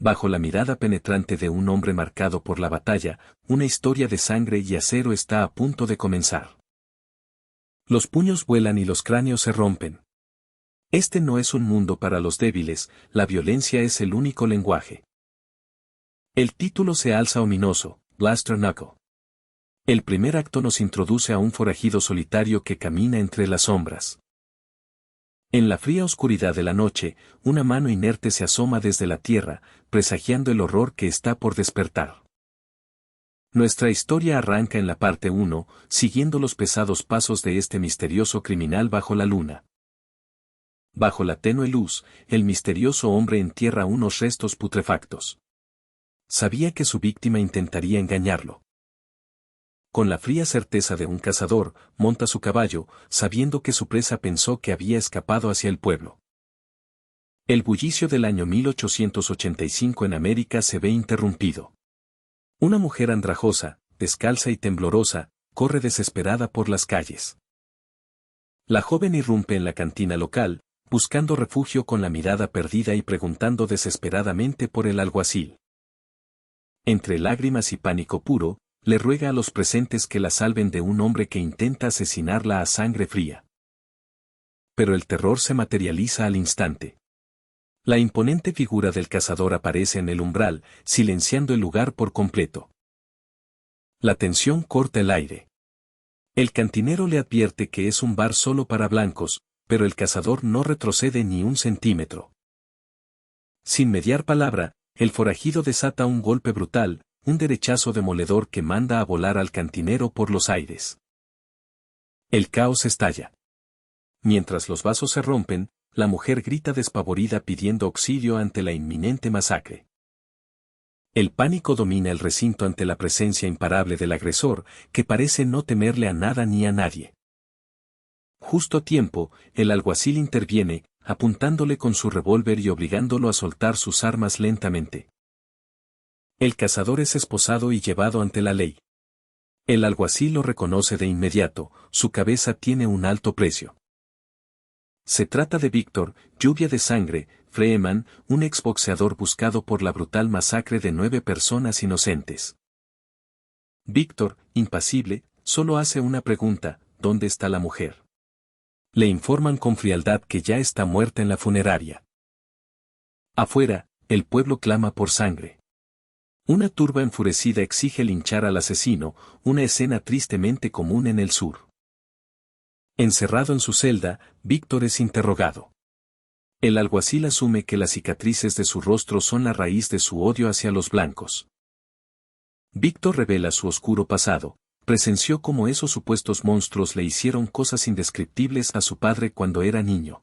Bajo la mirada penetrante de un hombre marcado por la batalla, una historia de sangre y acero está a punto de comenzar. Los puños vuelan y los cráneos se rompen. Este no es un mundo para los débiles, la violencia es el único lenguaje. El título se alza ominoso, Blaster Knuckle. El primer acto nos introduce a un forajido solitario que camina entre las sombras. En la fría oscuridad de la noche, una mano inerte se asoma desde la tierra, presagiando el horror que está por despertar. Nuestra historia arranca en la parte 1, siguiendo los pesados pasos de este misterioso criminal bajo la luna. Bajo la tenue luz, el misterioso hombre entierra unos restos putrefactos. Sabía que su víctima intentaría engañarlo. Con la fría certeza de un cazador, monta su caballo, sabiendo que su presa pensó que había escapado hacia el pueblo. El bullicio del año 1885 en América se ve interrumpido. Una mujer andrajosa, descalza y temblorosa, corre desesperada por las calles. La joven irrumpe en la cantina local, buscando refugio con la mirada perdida y preguntando desesperadamente por el alguacil. Entre lágrimas y pánico puro, le ruega a los presentes que la salven de un hombre que intenta asesinarla a sangre fría. Pero el terror se materializa al instante. La imponente figura del cazador aparece en el umbral, silenciando el lugar por completo. La tensión corta el aire. El cantinero le advierte que es un bar solo para blancos, pero el cazador no retrocede ni un centímetro. Sin mediar palabra, el forajido desata un golpe brutal, un derechazo demoledor que manda a volar al cantinero por los aires. El caos estalla. Mientras los vasos se rompen, la mujer grita despavorida pidiendo auxilio ante la inminente masacre. El pánico domina el recinto ante la presencia imparable del agresor, que parece no temerle a nada ni a nadie. Justo a tiempo, el alguacil interviene, apuntándole con su revólver y obligándolo a soltar sus armas lentamente. El cazador es esposado y llevado ante la ley. El alguacil lo reconoce de inmediato, su cabeza tiene un alto precio. Se trata de Víctor, Lluvia de Sangre, Freeman, un exboxeador buscado por la brutal masacre de 9 personas inocentes. Víctor, impasible, solo hace una pregunta: ¿dónde está la mujer? Le informan con frialdad que ya está muerta en la funeraria. Afuera, el pueblo clama por sangre. Una turba enfurecida exige linchar al asesino, una escena tristemente común en el sur. Encerrado en su celda, Víctor es interrogado. El alguacil asume que las cicatrices de su rostro son la raíz de su odio hacia los blancos. Víctor revela su oscuro pasado, presenció cómo esos supuestos monstruos le hicieron cosas indescriptibles a su padre cuando era niño.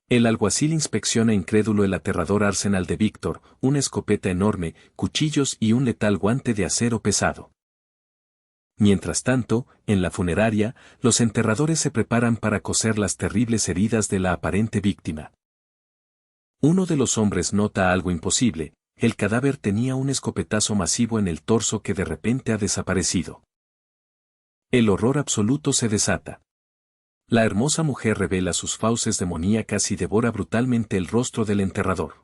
El alguacil inspecciona incrédulo el aterrador arsenal de Víctor, una escopeta enorme, cuchillos y un letal guante de acero pesado. Mientras tanto, en la funeraria, los enterradores se preparan para coser las terribles heridas de la aparente víctima. Uno de los hombres nota algo imposible: el cadáver tenía un escopetazo masivo en el torso que de repente ha desaparecido. El horror absoluto se desata. La hermosa mujer revela sus fauces demoníacas y devora brutalmente el rostro del enterrador.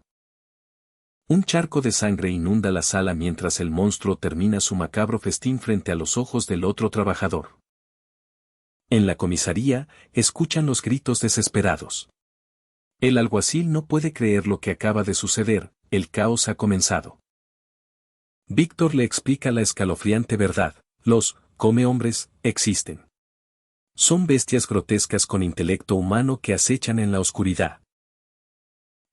Un charco de sangre inunda la sala mientras el monstruo termina su macabro festín frente a los ojos del otro trabajador. En la comisaría, escuchan los gritos desesperados. El alguacil no puede creer lo que acaba de suceder: el caos ha comenzado. Víctor le explica la escalofriante verdad: los come-hombres existen. Son bestias grotescas con intelecto humano que acechan en la oscuridad.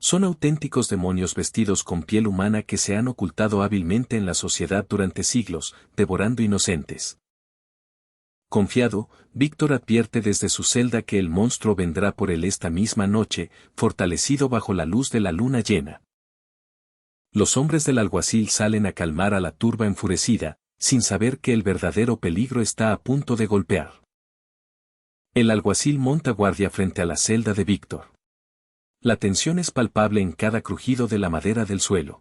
Son auténticos demonios vestidos con piel humana que se han ocultado hábilmente en la sociedad durante siglos, devorando inocentes. Confiado, Víctor advierte desde su celda que el monstruo vendrá por él esta misma noche, fortalecido bajo la luz de la luna llena. Los hombres del alguacil salen a calmar a la turba enfurecida, sin saber que el verdadero peligro está a punto de golpear. El alguacil monta guardia frente a la celda de Víctor. La tensión es palpable en cada crujido de la madera del suelo.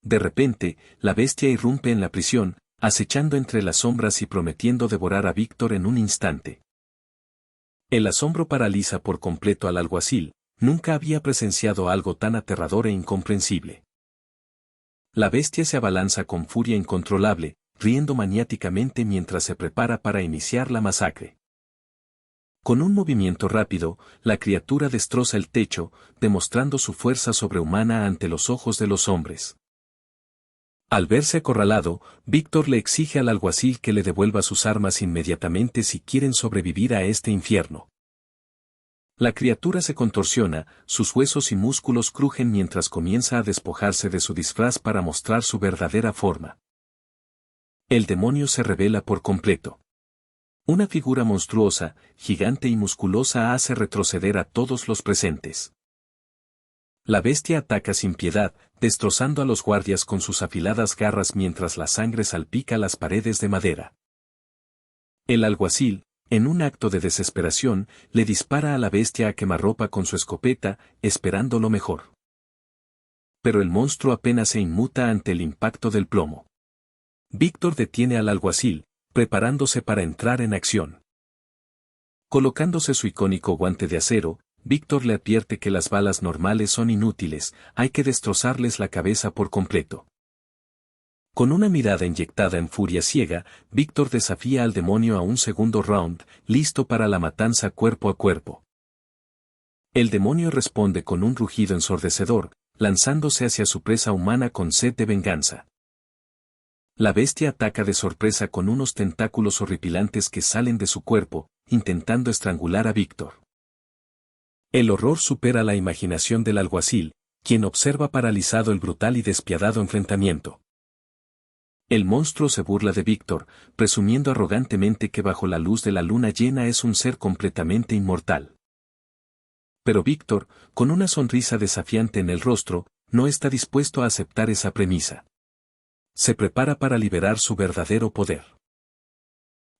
De repente, la bestia irrumpe en la prisión, acechando entre las sombras y prometiendo devorar a Víctor en un instante. El asombro paraliza por completo al alguacil, nunca había presenciado algo tan aterrador e incomprensible. La bestia se abalanza con furia incontrolable, riendo maniáticamente mientras se prepara para iniciar la masacre. Con un movimiento rápido, la criatura destroza el techo, demostrando su fuerza sobrehumana ante los ojos de los hombres. Al verse acorralado, Víctor le exige al alguacil que le devuelva sus armas inmediatamente si quieren sobrevivir a este infierno. La criatura se contorsiona, sus huesos y músculos crujen mientras comienza a despojarse de su disfraz para mostrar su verdadera forma. El demonio se revela por completo. Una figura monstruosa, gigante y musculosa hace retroceder a todos los presentes. La bestia ataca sin piedad, destrozando a los guardias con sus afiladas garras mientras la sangre salpica las paredes de madera. El alguacil, en un acto de desesperación, le dispara a la bestia a quemarropa con su escopeta, esperando lo mejor. Pero el monstruo apenas se inmuta ante el impacto del plomo. Víctor detiene al alguacil, preparándose para entrar en acción. Colocándose su icónico guante de acero, Víctor le advierte que las balas normales son inútiles, hay que destrozarles la cabeza por completo. Con una mirada inyectada en furia ciega, Víctor desafía al demonio a un segundo round, listo para la matanza cuerpo a cuerpo. El demonio responde con un rugido ensordecedor, lanzándose hacia su presa humana con sed de venganza. La bestia ataca de sorpresa con unos tentáculos horripilantes que salen de su cuerpo, intentando estrangular a Víctor. El horror supera la imaginación del alguacil, quien observa paralizado el brutal y despiadado enfrentamiento. El monstruo se burla de Víctor, presumiendo arrogantemente que bajo la luz de la luna llena es un ser completamente inmortal. Pero Víctor, con una sonrisa desafiante en el rostro, no está dispuesto a aceptar esa premisa. Se prepara para liberar su verdadero poder.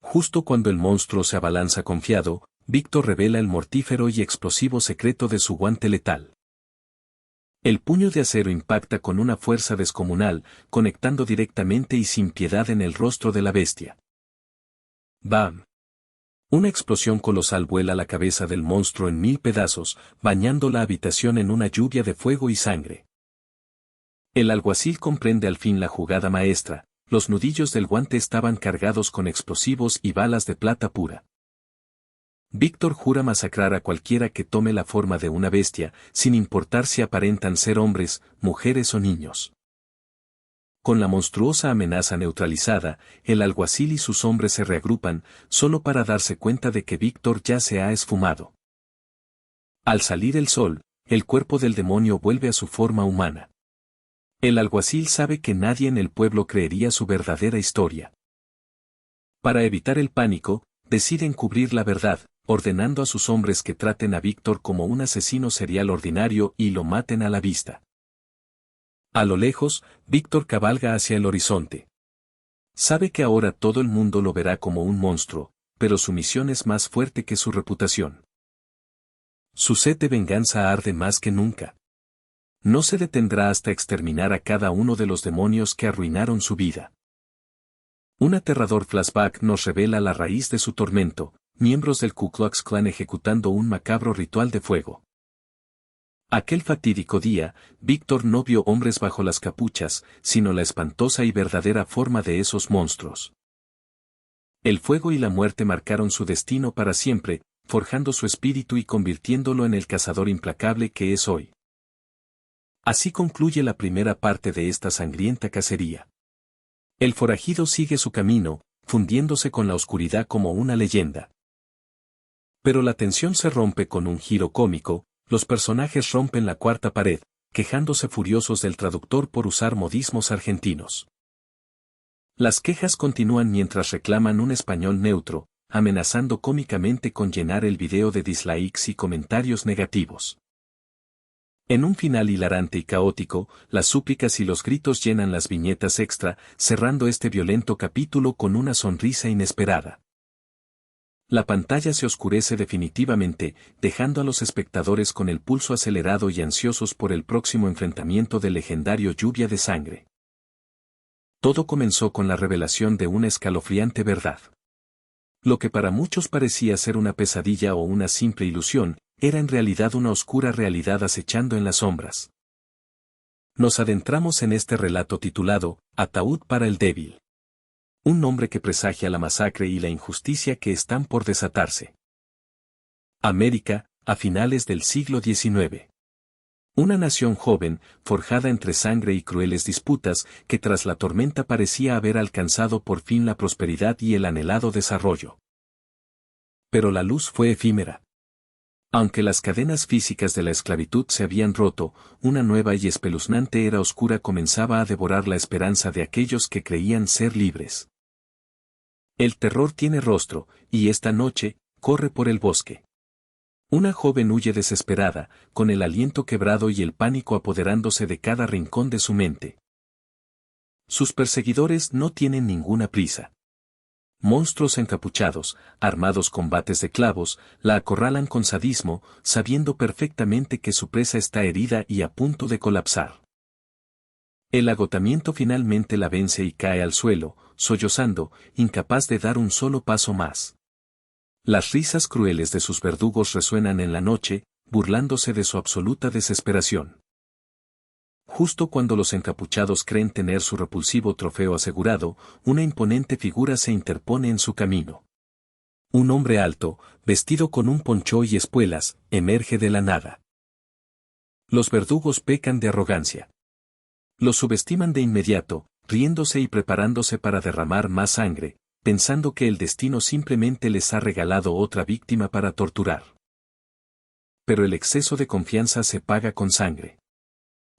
Justo cuando el monstruo se abalanza confiado, Víctor revela el mortífero y explosivo secreto de su guante letal. El puño de acero impacta con una fuerza descomunal, conectando directamente y sin piedad en el rostro de la bestia. ¡Bam! Una explosión colosal vuela la cabeza del monstruo en 1000 pedazos, bañando la habitación en una lluvia de fuego y sangre. El alguacil comprende al fin la jugada maestra, los nudillos del guante estaban cargados con explosivos y balas de plata pura. Víctor jura masacrar a cualquiera que tome la forma de una bestia, sin importar si aparentan ser hombres, mujeres o niños. Con la monstruosa amenaza neutralizada, el alguacil y sus hombres se reagrupan, solo para darse cuenta de que Víctor ya se ha esfumado. Al salir el sol, el cuerpo del demonio vuelve a su forma humana. El alguacil sabe que nadie en el pueblo creería su verdadera historia. Para evitar el pánico, decide encubrir la verdad, ordenando a sus hombres que traten a Víctor como un asesino serial ordinario y lo maten a la vista. A lo lejos, Víctor cabalga hacia el horizonte. Sabe que ahora todo el mundo lo verá como un monstruo, pero su misión es más fuerte que su reputación. Su sed de venganza arde más que nunca. No se detendrá hasta exterminar a cada uno de los demonios que arruinaron su vida. Un aterrador flashback nos revela la raíz de su tormento, miembros del Ku Klux Klan ejecutando un macabro ritual de fuego. Aquel fatídico día, Víctor no vio hombres bajo las capuchas, sino la espantosa y verdadera forma de esos monstruos. El fuego y la muerte marcaron su destino para siempre, forjando su espíritu y convirtiéndolo en el cazador implacable que es hoy. Así concluye la primera parte de esta sangrienta cacería. El forajido sigue su camino, fundiéndose con la oscuridad como una leyenda. Pero la tensión se rompe con un giro cómico, los personajes rompen la cuarta pared, quejándose furiosos del traductor por usar modismos argentinos. Las quejas continúan mientras reclaman un español neutro, amenazando cómicamente con llenar el video de dislikes y comentarios negativos. En un final hilarante y caótico, las súplicas y los gritos llenan las viñetas extra, cerrando este violento capítulo con una sonrisa inesperada. La pantalla se oscurece definitivamente, dejando a los espectadores con el pulso acelerado y ansiosos por el próximo enfrentamiento del legendario Lluvia de Sangre. Todo comenzó con la revelación de una escalofriante verdad. Lo que para muchos parecía ser una pesadilla o una simple ilusión, era en realidad una oscura realidad acechando en las sombras. Nos adentramos en este relato titulado, Ataúd para el débil. Un nombre que presagia la masacre y la injusticia que están por desatarse. América, a finales del siglo XIX. Una nación joven, forjada entre sangre y crueles disputas, que tras la tormenta parecía haber alcanzado por fin la prosperidad y el anhelado desarrollo. Pero la luz fue efímera. Aunque las cadenas físicas de la esclavitud se habían roto, una nueva y espeluznante era oscura comenzaba a devorar la esperanza de aquellos que creían ser libres. El terror tiene rostro, y esta noche, corre por el bosque. Una joven huye desesperada, con el aliento quebrado y el pánico apoderándose de cada rincón de su mente. Sus perseguidores no tienen ninguna prisa. Monstruos encapuchados, armados con bates de clavos, la acorralan con sadismo, sabiendo perfectamente que su presa está herida y a punto de colapsar. El agotamiento finalmente la vence y cae al suelo, sollozando, incapaz de dar un solo paso más. Las risas crueles de sus verdugos resuenan en la noche, burlándose de su absoluta desesperación. Justo cuando los encapuchados creen tener su repulsivo trofeo asegurado, una imponente figura se interpone en su camino. Un hombre alto, vestido con un ponchó y espuelas, emerge de la nada. Los verdugos pecan de arrogancia. Los subestiman de inmediato, riéndose y preparándose para derramar más sangre, pensando que el destino simplemente les ha regalado otra víctima para torturar. Pero el exceso de confianza se paga con sangre.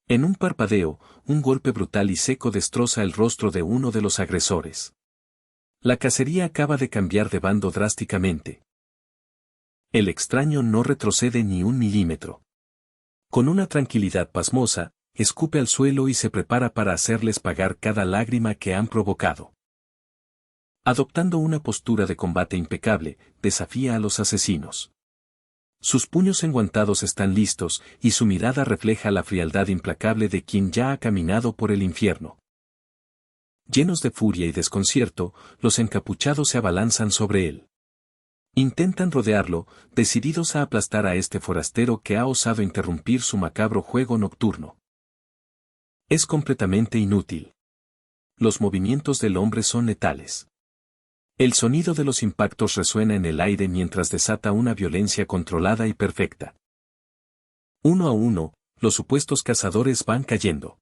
En un parpadeo, un golpe brutal y seco destroza el rostro de uno de los agresores. La cacería acaba de cambiar de bando drásticamente. El extraño no retrocede ni un milímetro. Con una tranquilidad pasmosa, escupe al suelo y se prepara para hacerles pagar cada lágrima que han provocado. Adoptando una postura de combate impecable, desafía a los asesinos. Sus puños enguantados están listos, y su mirada refleja la frialdad implacable de quien ya ha caminado por el infierno. Llenos de furia y desconcierto, los encapuchados se abalanzan sobre él. Intentan rodearlo, decididos a aplastar a este forastero que ha osado interrumpir su macabro juego nocturno. Es completamente inútil. Los movimientos del hombre son letales. El sonido de los impactos resuena en el aire mientras desata una violencia controlada y perfecta. Uno a uno, los supuestos cazadores van cayendo.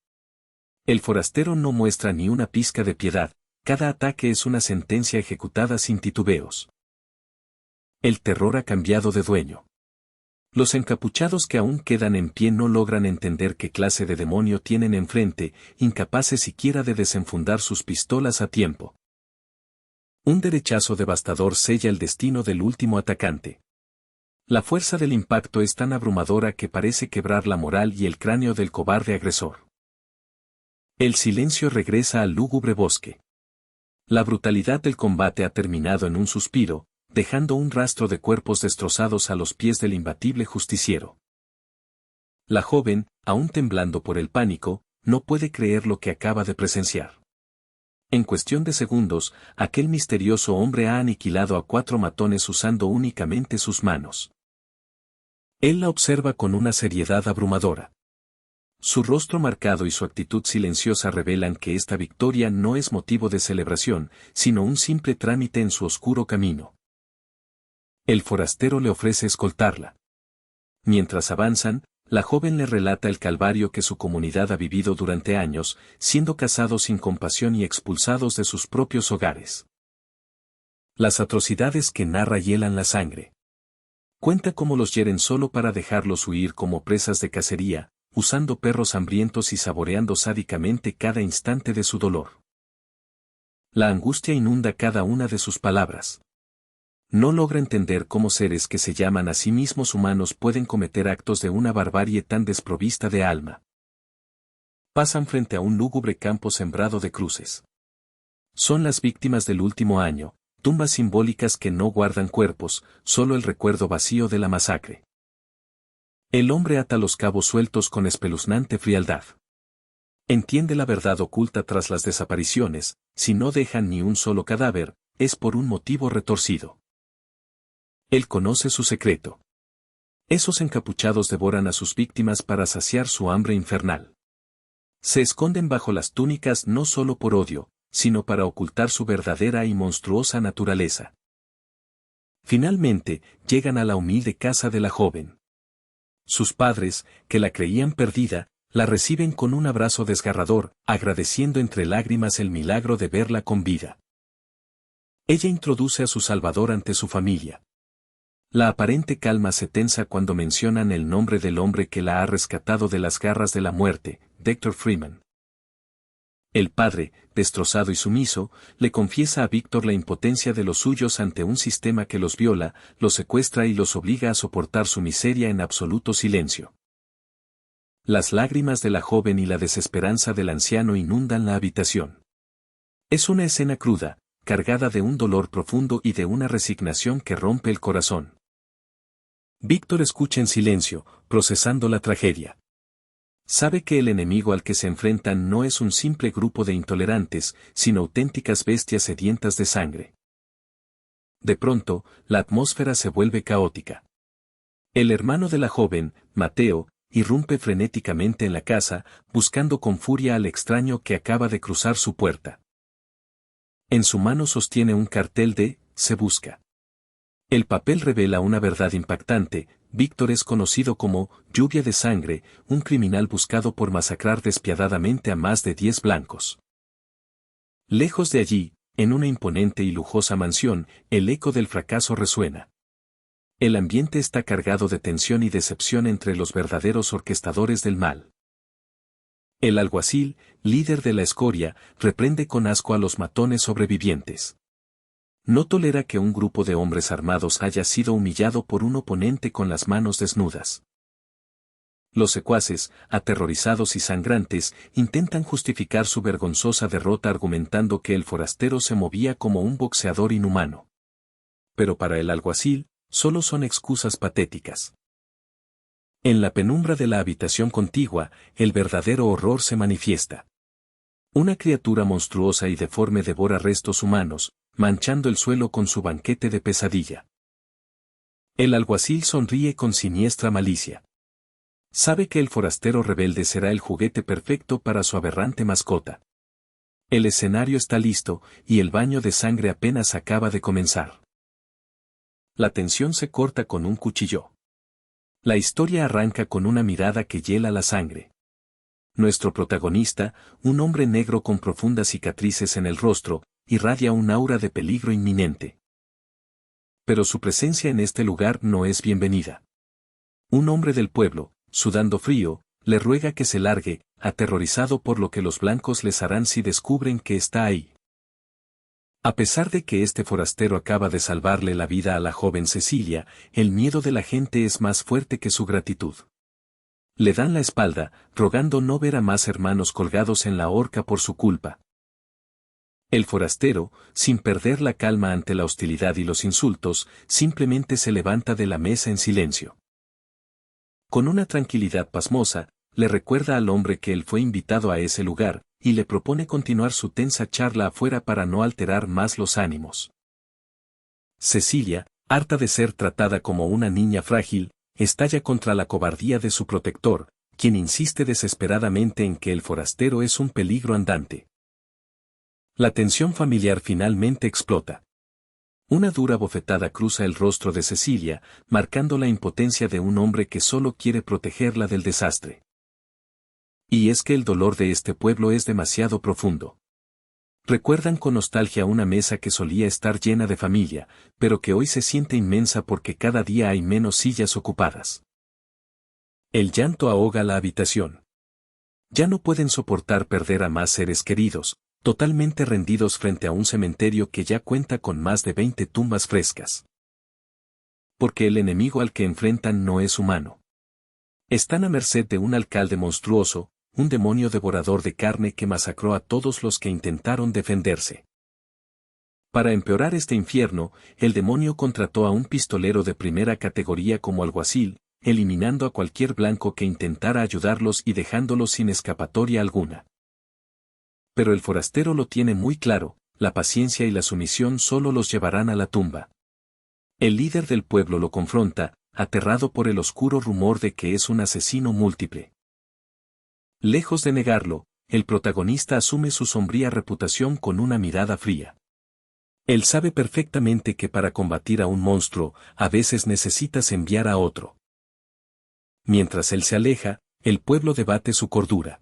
El forastero no muestra ni una pizca de piedad, cada ataque es una sentencia ejecutada sin titubeos. El terror ha cambiado de dueño. Los encapuchados que aún quedan en pie no logran entender qué clase de demonio tienen enfrente, incapaces siquiera de desenfundar sus pistolas a tiempo. Un derechazo devastador sella el destino del último atacante. La fuerza del impacto es tan abrumadora que parece quebrar la moral y el cráneo del cobarde agresor. El silencio regresa al lúgubre bosque. La brutalidad del combate ha terminado en un suspiro, dejando un rastro de cuerpos destrozados a los pies del imbatible justiciero. La joven, aún temblando por el pánico, no puede creer lo que acaba de presenciar. En cuestión de segundos, aquel misterioso hombre ha aniquilado a 4 matones usando únicamente sus manos. Él la observa con una seriedad abrumadora. Su rostro marcado y su actitud silenciosa revelan que esta victoria no es motivo de celebración, sino un simple trámite en su oscuro camino. El forastero le ofrece escoltarla. Mientras avanzan, la joven le relata el calvario que su comunidad ha vivido durante años, siendo cazados sin compasión y expulsados de sus propios hogares. Las atrocidades que narra hielan la sangre. Cuenta cómo los hieren solo para dejarlos huir como presas de cacería, usando perros hambrientos y saboreando sádicamente cada instante de su dolor. La angustia inunda cada una de sus palabras. No logra entender cómo seres que se llaman a sí mismos humanos pueden cometer actos de una barbarie tan desprovista de alma. Pasan frente a un lúgubre campo sembrado de cruces. Son las víctimas del último año, tumbas simbólicas que no guardan cuerpos, solo el recuerdo vacío de la masacre. El hombre ata los cabos sueltos con espeluznante frialdad. Entiende la verdad oculta tras las desapariciones, si no dejan ni un solo cadáver, es por un motivo retorcido. Él conoce su secreto. Esos encapuchados devoran a sus víctimas para saciar su hambre infernal. Se esconden bajo las túnicas no solo por odio, sino para ocultar su verdadera y monstruosa naturaleza. Finalmente, llegan a la humilde casa de la joven. Sus padres, que la creían perdida, la reciben con un abrazo desgarrador, agradeciendo entre lágrimas el milagro de verla con vida. Ella introduce a su Salvador ante su familia. La aparente calma se tensa cuando mencionan el nombre del hombre que la ha rescatado de las garras de la muerte, Dr. Freeman. El padre, destrozado y sumiso, le confiesa a Víctor la impotencia de los suyos ante un sistema que los viola, los secuestra y los obliga a soportar su miseria en absoluto silencio. Las lágrimas de la joven y la desesperanza del anciano inundan la habitación. Es una escena cruda, cargada de un dolor profundo y de una resignación que rompe el corazón. Víctor escucha en silencio, procesando la tragedia. Sabe que el enemigo al que se enfrentan no es un simple grupo de intolerantes, sino auténticas bestias sedientas de sangre. De pronto, la atmósfera se vuelve caótica. El hermano de la joven, Mateo, irrumpe frenéticamente en la casa, buscando con furia al extraño que acaba de cruzar su puerta. En su mano sostiene un cartel de "Se busca". El papel revela una verdad impactante: Víctor es conocido como Lluvia de Sangre, un criminal buscado por masacrar despiadadamente a más de 10 blancos. Lejos de allí, en una imponente y lujosa mansión, el eco del fracaso resuena. El ambiente está cargado de tensión y decepción entre los verdaderos orquestadores del mal. El alguacil, líder de la escoria, reprende con asco a los matones sobrevivientes. No tolera que un grupo de hombres armados haya sido humillado por un oponente con las manos desnudas. Los secuaces, aterrorizados y sangrantes, intentan justificar su vergonzosa derrota argumentando que el forastero se movía como un boxeador inhumano. Pero para el alguacil, solo son excusas patéticas. En la penumbra de la habitación contigua, el verdadero horror se manifiesta. Una criatura monstruosa y deforme devora restos humanos, manchando el suelo con su banquete de pesadilla. El alguacil sonríe con siniestra malicia. Sabe que el forastero rebelde será el juguete perfecto para su aberrante mascota. El escenario está listo, y el baño de sangre apenas acaba de comenzar. La tensión se corta con un cuchillo. La historia arranca con una mirada que hiela la sangre. Nuestro protagonista, un hombre negro con profundas cicatrices en el rostro, irradia un aura de peligro inminente. Pero su presencia en este lugar no es bienvenida. Un hombre del pueblo, sudando frío, le ruega que se largue, aterrorizado por lo que los blancos les harán si descubren que está ahí. A pesar de que este forastero acaba de salvarle la vida a la joven Cecilia, el miedo de la gente es más fuerte que su gratitud. Le dan la espalda, rogando no ver a más hermanos colgados en la horca por su culpa. El forastero, sin perder la calma ante la hostilidad y los insultos, simplemente se levanta de la mesa en silencio. Con una tranquilidad pasmosa, le recuerda al hombre que él fue invitado a ese lugar, y le propone continuar su tensa charla afuera para no alterar más los ánimos. Cecilia, harta de ser tratada como una niña frágil, estalla contra la cobardía de su protector, quien insiste desesperadamente en que el forastero es un peligro andante. La tensión familiar finalmente explota. Una dura bofetada cruza el rostro de Cecilia, marcando la impotencia de un hombre que solo quiere protegerla del desastre. Y es que el dolor de este pueblo es demasiado profundo. Recuerdan con nostalgia una mesa que solía estar llena de familia, pero que hoy se siente inmensa porque cada día hay menos sillas ocupadas. El llanto ahoga la habitación. Ya no pueden soportar perder a más seres queridos, totalmente rendidos frente a un cementerio que ya cuenta con más de 20 tumbas frescas. Porque el enemigo al que enfrentan no es humano. Están a merced de un alcalde monstruoso, un demonio devorador de carne que masacró a todos los que intentaron defenderse. Para empeorar este infierno, el demonio contrató a un pistolero de primera categoría como alguacil, eliminando a cualquier blanco que intentara ayudarlos y dejándolos sin escapatoria alguna. Pero el forastero lo tiene muy claro: la paciencia y la sumisión solo los llevarán a la tumba. El líder del pueblo lo confronta, aterrado por el oscuro rumor de que es un asesino múltiple. Lejos de negarlo, el protagonista asume su sombría reputación con una mirada fría. Él sabe perfectamente que para combatir a un monstruo, a veces necesitas enviar a otro. Mientras él se aleja, el pueblo debate su cordura.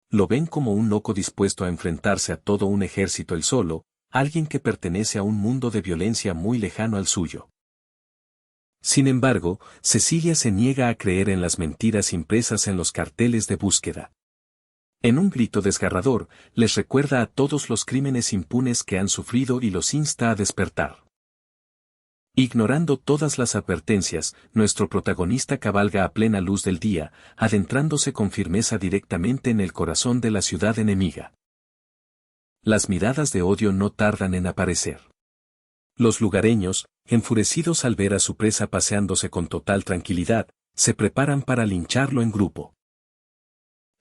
Lo ven como un loco dispuesto a enfrentarse a todo un ejército él solo, alguien que pertenece a un mundo de violencia muy lejano al suyo. Sin embargo, Cecilia se niega a creer en las mentiras impresas en los carteles de búsqueda. En un grito desgarrador, les recuerda a todos los crímenes impunes que han sufrido y los insta a despertar. Ignorando todas las advertencias, nuestro protagonista cabalga a plena luz del día, adentrándose con firmeza directamente en el corazón de la ciudad enemiga. Las miradas de odio no tardan en aparecer. Los lugareños, enfurecidos al ver a su presa paseándose con total tranquilidad, se preparan para lincharlo en grupo.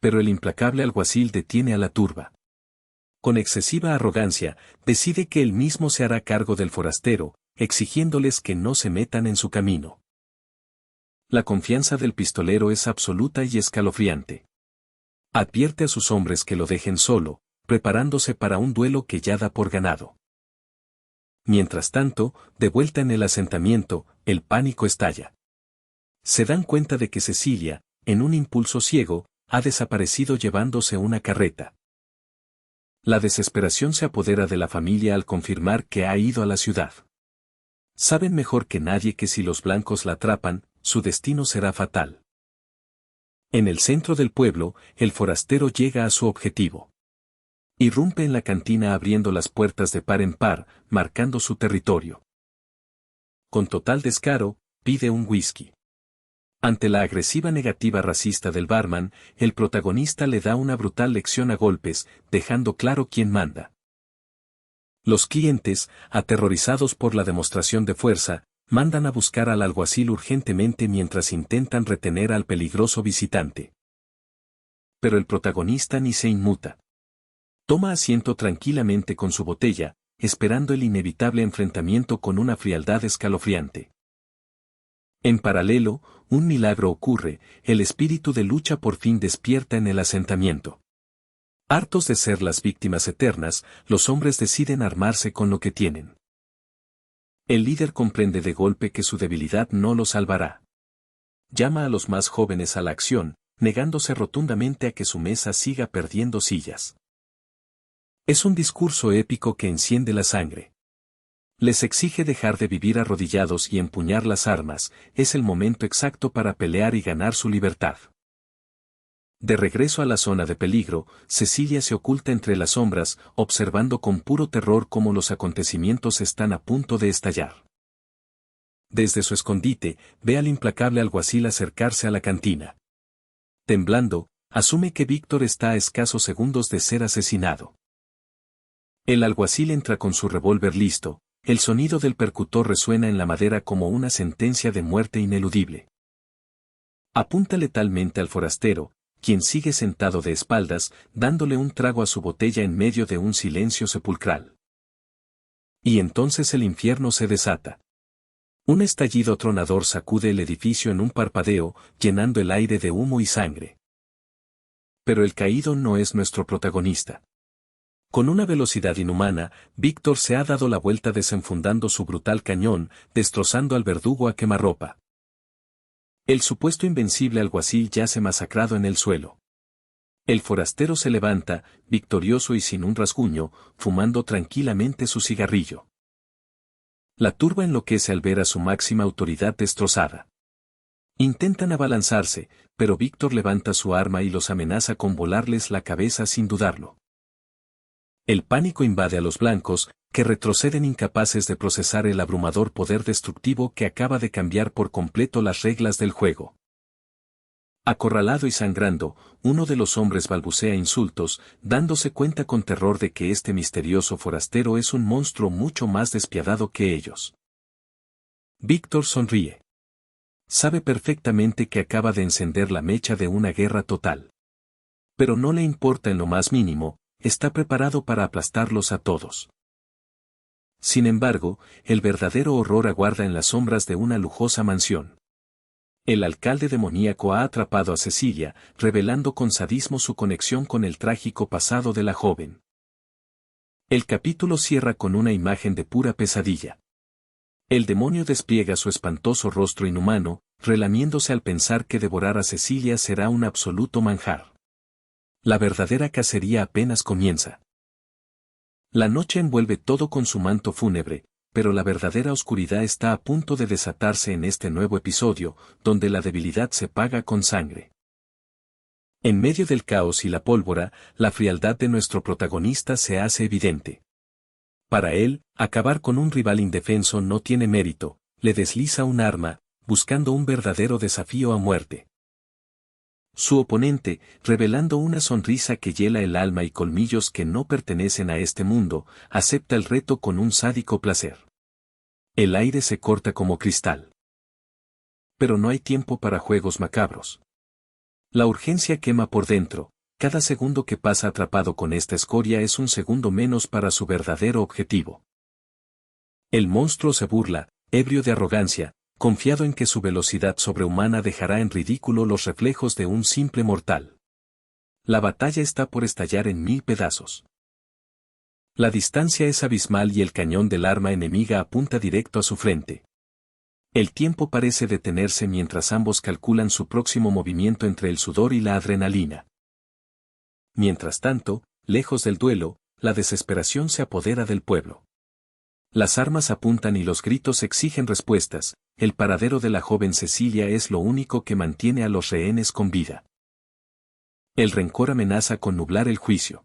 Pero el implacable alguacil detiene a la turba. Con excesiva arrogancia, decide que él mismo se hará cargo del forastero, exigiéndoles que no se metan en su camino. La confianza del pistolero es absoluta y escalofriante. Advierte a sus hombres que lo dejen solo, preparándose para un duelo que ya da por ganado. Mientras tanto, de vuelta en el asentamiento, el pánico estalla. Se dan cuenta de que Cecilia, en un impulso ciego, ha desaparecido llevándose una carreta. La desesperación se apodera de la familia al confirmar que ha ido a la ciudad. Saben mejor que nadie que si los blancos la atrapan, su destino será fatal. En el centro del pueblo, el forastero llega a su objetivo. Irrumpe en la cantina abriendo las puertas de par en par, marcando su territorio. Con total descaro, pide un whisky. Ante la agresiva negativa racista del barman, el protagonista le da una brutal lección a golpes, dejando claro quién manda. Los clientes, aterrorizados por la demostración de fuerza, mandan a buscar al alguacil urgentemente mientras intentan retener al peligroso visitante. Pero el protagonista ni se inmuta. Toma asiento tranquilamente con su botella, esperando el inevitable enfrentamiento con una frialdad escalofriante. En paralelo, un milagro ocurre, el espíritu de lucha por fin despierta en el asentamiento. Hartos de ser las víctimas eternas, los hombres deciden armarse con lo que tienen. El líder comprende de golpe que su debilidad no lo salvará. Llama a los más jóvenes a la acción, negándose rotundamente a que su mesa siga perdiendo sillas. Es un discurso épico que enciende la sangre. Les exige dejar de vivir arrodillados y empuñar las armas, es el momento exacto para pelear y ganar su libertad. De regreso a la zona de peligro, Cecilia se oculta entre las sombras, observando con puro terror cómo los acontecimientos están a punto de estallar. Desde su escondite, ve al implacable alguacil acercarse a la cantina. Temblando, asume que Víctor está a escasos segundos de ser asesinado. El alguacil entra con su revólver listo, el sonido del percutor resuena en la madera como una sentencia de muerte ineludible. Apunta letalmente al forastero, quien sigue sentado de espaldas, dándole un trago a su botella en medio de un silencio sepulcral. Y entonces el infierno se desata. Un estallido tronador sacude el edificio en un parpadeo, llenando el aire de humo y sangre. Pero el caído no es nuestro protagonista. Con una velocidad inhumana, Víctor se ha dado la vuelta desenfundando su brutal cañón, destrozando al verdugo a quemarropa. El supuesto invencible alguacil yace masacrado en el suelo. El forastero se levanta, victorioso y sin un rasguño, fumando tranquilamente su cigarrillo. La turba enloquece al ver a su máxima autoridad destrozada. Intentan abalanzarse, pero Víctor levanta su arma y los amenaza con volarles la cabeza sin dudarlo. El pánico invade a los blancos, que retroceden incapaces de procesar el abrumador poder destructivo que acaba de cambiar por completo las reglas del juego. Acorralado y sangrando, uno de los hombres balbucea insultos, dándose cuenta con terror de que este misterioso forastero es un monstruo mucho más despiadado que ellos. Víctor sonríe. Sabe perfectamente que acaba de encender la mecha de una guerra total. Pero no le importa en lo más mínimo, está preparado para aplastarlos a todos. Sin embargo, el verdadero horror aguarda en las sombras de una lujosa mansión. El alcalde demoníaco ha atrapado a Cecilia, revelando con sadismo su conexión con el trágico pasado de la joven. El capítulo cierra con una imagen de pura pesadilla. El demonio despliega su espantoso rostro inhumano, relamiéndose al pensar que devorar a Cecilia será un absoluto manjar. La verdadera cacería apenas comienza. La noche envuelve todo con su manto fúnebre, pero la verdadera oscuridad está a punto de desatarse en este nuevo episodio, donde la debilidad se paga con sangre. En medio del caos y la pólvora, la frialdad de nuestro protagonista se hace evidente. Para él, acabar con un rival indefenso no tiene mérito, le desliza un arma, buscando un verdadero desafío a muerte. Su oponente, revelando una sonrisa que hiela el alma y colmillos que no pertenecen a este mundo, acepta el reto con un sádico placer. El aire se corta como cristal. Pero no hay tiempo para juegos macabros. La urgencia quema por dentro, cada segundo que pasa atrapado con esta escoria es un segundo menos para su verdadero objetivo. El monstruo se burla, ebrio de arrogancia, confiado en que su velocidad sobrehumana dejará en ridículo los reflejos de un simple mortal. La batalla está por estallar en 1000 pedazos. La distancia es abismal y el cañón del arma enemiga apunta directo a su frente. El tiempo parece detenerse mientras ambos calculan su próximo movimiento entre el sudor y la adrenalina. Mientras tanto, lejos del duelo, la desesperación se apodera del pueblo. Las armas apuntan y los gritos exigen respuestas, el paradero de la joven Cecilia es lo único que mantiene a los rehenes con vida. El rencor amenaza con nublar el juicio.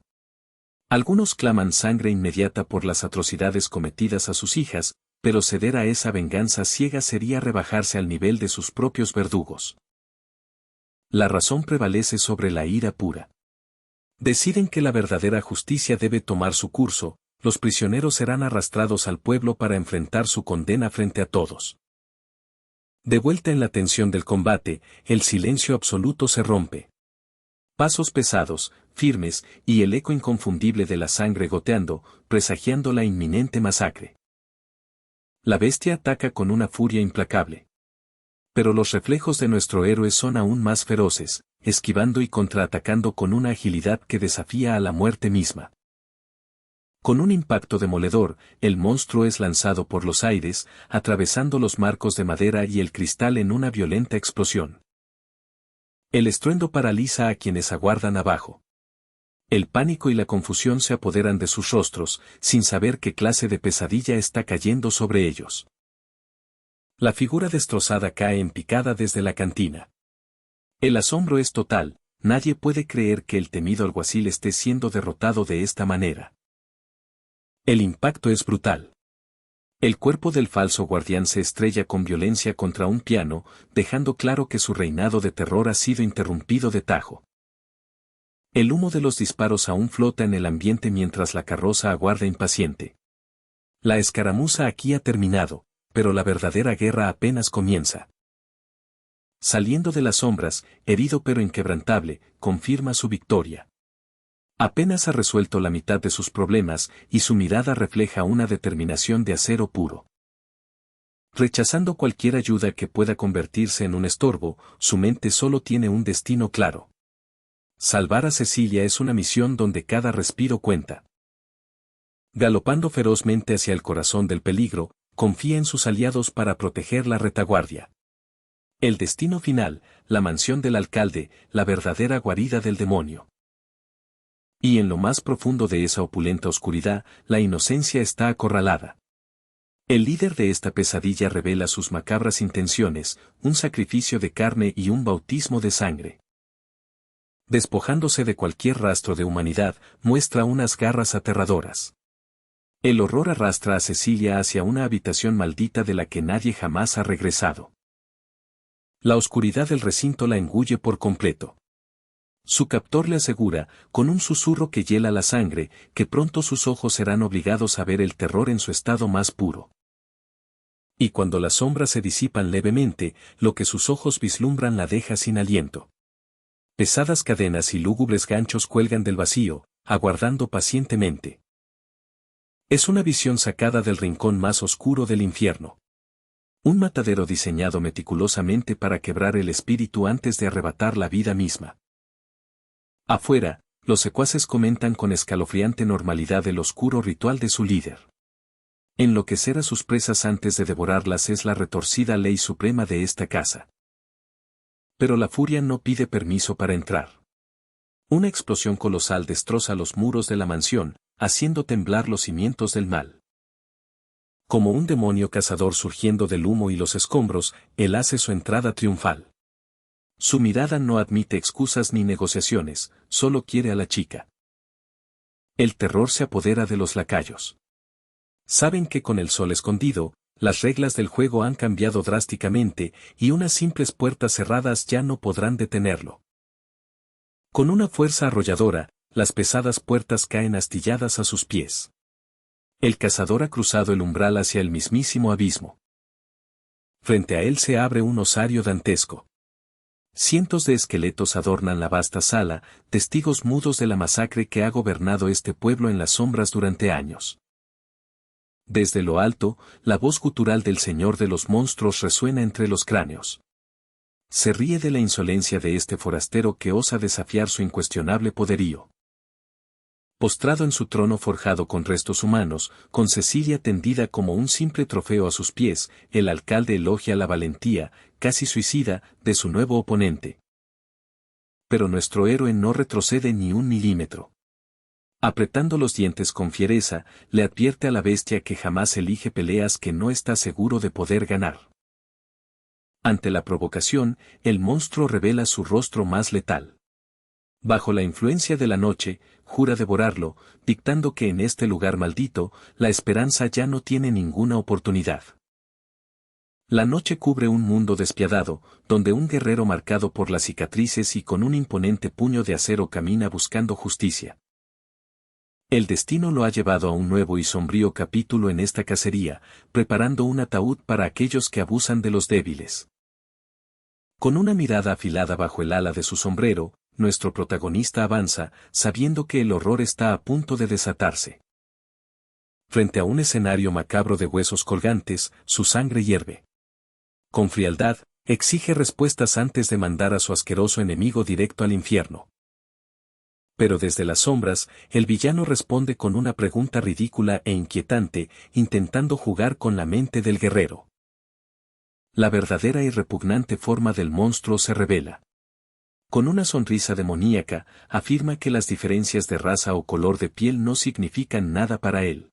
Algunos claman sangre inmediata por las atrocidades cometidas a sus hijas, pero ceder a esa venganza ciega sería rebajarse al nivel de sus propios verdugos. La razón prevalece sobre la ira pura. Deciden que la verdadera justicia debe tomar su curso, los prisioneros serán arrastrados al pueblo para enfrentar su condena frente a todos. De vuelta en la tensión del combate, el silencio absoluto se rompe. Pasos pesados, firmes, y el eco inconfundible de la sangre goteando, presagiando la inminente masacre. La bestia ataca con una furia implacable. Pero los reflejos de nuestro héroe son aún más feroces, esquivando y contraatacando con una agilidad que desafía a la muerte misma. Con un impacto demoledor, el monstruo es lanzado por los aires, atravesando los marcos de madera y el cristal en una violenta explosión. El estruendo paraliza a quienes aguardan abajo. El pánico y la confusión se apoderan de sus rostros, sin saber qué clase de pesadilla está cayendo sobre ellos. La figura destrozada cae en picada desde la cantina. El asombro es total, nadie puede creer que el temido alguacil esté siendo derrotado de esta manera. El impacto es brutal. El cuerpo del falso guardián se estrella con violencia contra un piano, dejando claro que su reinado de terror ha sido interrumpido de tajo. El humo de los disparos aún flota en el ambiente mientras la carroza aguarda impaciente. La escaramuza aquí ha terminado, pero la verdadera guerra apenas comienza. Saliendo de las sombras, herido pero inquebrantable, confirma su victoria. Apenas ha resuelto la mitad de sus problemas y su mirada refleja una determinación de acero puro. Rechazando cualquier ayuda que pueda convertirse en un estorbo, su mente solo tiene un destino claro. Salvar a Cecilia es una misión donde cada respiro cuenta. Galopando ferozmente hacia el corazón del peligro, confía en sus aliados para proteger la retaguardia. El destino final, la mansión del alcalde, la verdadera guarida del demonio. Y en lo más profundo de esa opulenta oscuridad, la inocencia está acorralada. El líder de esta pesadilla revela sus macabras intenciones, un sacrificio de carne y un bautismo de sangre. Despojándose de cualquier rastro de humanidad, muestra unas garras aterradoras. El horror arrastra a Cecilia hacia una habitación maldita de la que nadie jamás ha regresado. La oscuridad del recinto la engulle por completo. Su captor le asegura, con un susurro que hiela la sangre, que pronto sus ojos serán obligados a ver el terror en su estado más puro. Y cuando las sombras se disipan levemente, lo que sus ojos vislumbran la deja sin aliento. Pesadas cadenas y lúgubres ganchos cuelgan del vacío, aguardando pacientemente. Es una visión sacada del rincón más oscuro del infierno. Un matadero diseñado meticulosamente para quebrar el espíritu antes de arrebatar la vida misma. Afuera, los secuaces comentan con escalofriante normalidad el oscuro ritual de su líder. Enloquecer a sus presas antes de devorarlas es la retorcida ley suprema de esta casa. Pero la furia no pide permiso para entrar. Una explosión colosal destroza los muros de la mansión, haciendo temblar los cimientos del mal. Como un demonio cazador surgiendo del humo y los escombros, él hace su entrada triunfal. Su mirada no admite excusas ni negociaciones, solo quiere a la chica. El terror se apodera de los lacayos. Saben que con el sol escondido, las reglas del juego han cambiado drásticamente y unas simples puertas cerradas ya no podrán detenerlo. Con una fuerza arrolladora, las pesadas puertas caen astilladas a sus pies. El cazador ha cruzado el umbral hacia el mismísimo abismo. Frente a él se abre un osario dantesco. Cientos de esqueletos adornan la vasta sala, testigos mudos de la masacre que ha gobernado este pueblo en las sombras durante años. Desde lo alto, la voz gutural del señor de los monstruos resuena entre los cráneos. Se ríe de la insolencia de este forastero que osa desafiar su incuestionable poderío. Postrado en su trono forjado con restos humanos, con Cecilia tendida como un simple trofeo a sus pies, el alcalde elogia la valentía, casi suicida, de su nuevo oponente. Pero nuestro héroe no retrocede ni un milímetro. Apretando los dientes con fiereza, le advierte a la bestia que jamás elige peleas que no está seguro de poder ganar. Ante la provocación, el monstruo revela su rostro más letal. Bajo la influencia de la noche, jura devorarlo, dictando que en este lugar maldito, la esperanza ya no tiene ninguna oportunidad. La noche cubre un mundo despiadado, donde un guerrero marcado por las cicatrices y con un imponente puño de acero camina buscando justicia. El destino lo ha llevado a un nuevo y sombrío capítulo en esta cacería, preparando un ataúd para aquellos que abusan de los débiles. Con una mirada afilada bajo el ala de su sombrero, nuestro protagonista avanza, sabiendo que el horror está a punto de desatarse. Frente a un escenario macabro de huesos colgantes, su sangre hierve. Con frialdad, exige respuestas antes de mandar a su asqueroso enemigo directo al infierno. Pero desde las sombras, el villano responde con una pregunta ridícula e inquietante, intentando jugar con la mente del guerrero. La verdadera y repugnante forma del monstruo se revela. Con una sonrisa demoníaca, afirma que las diferencias de raza o color de piel no significan nada para él.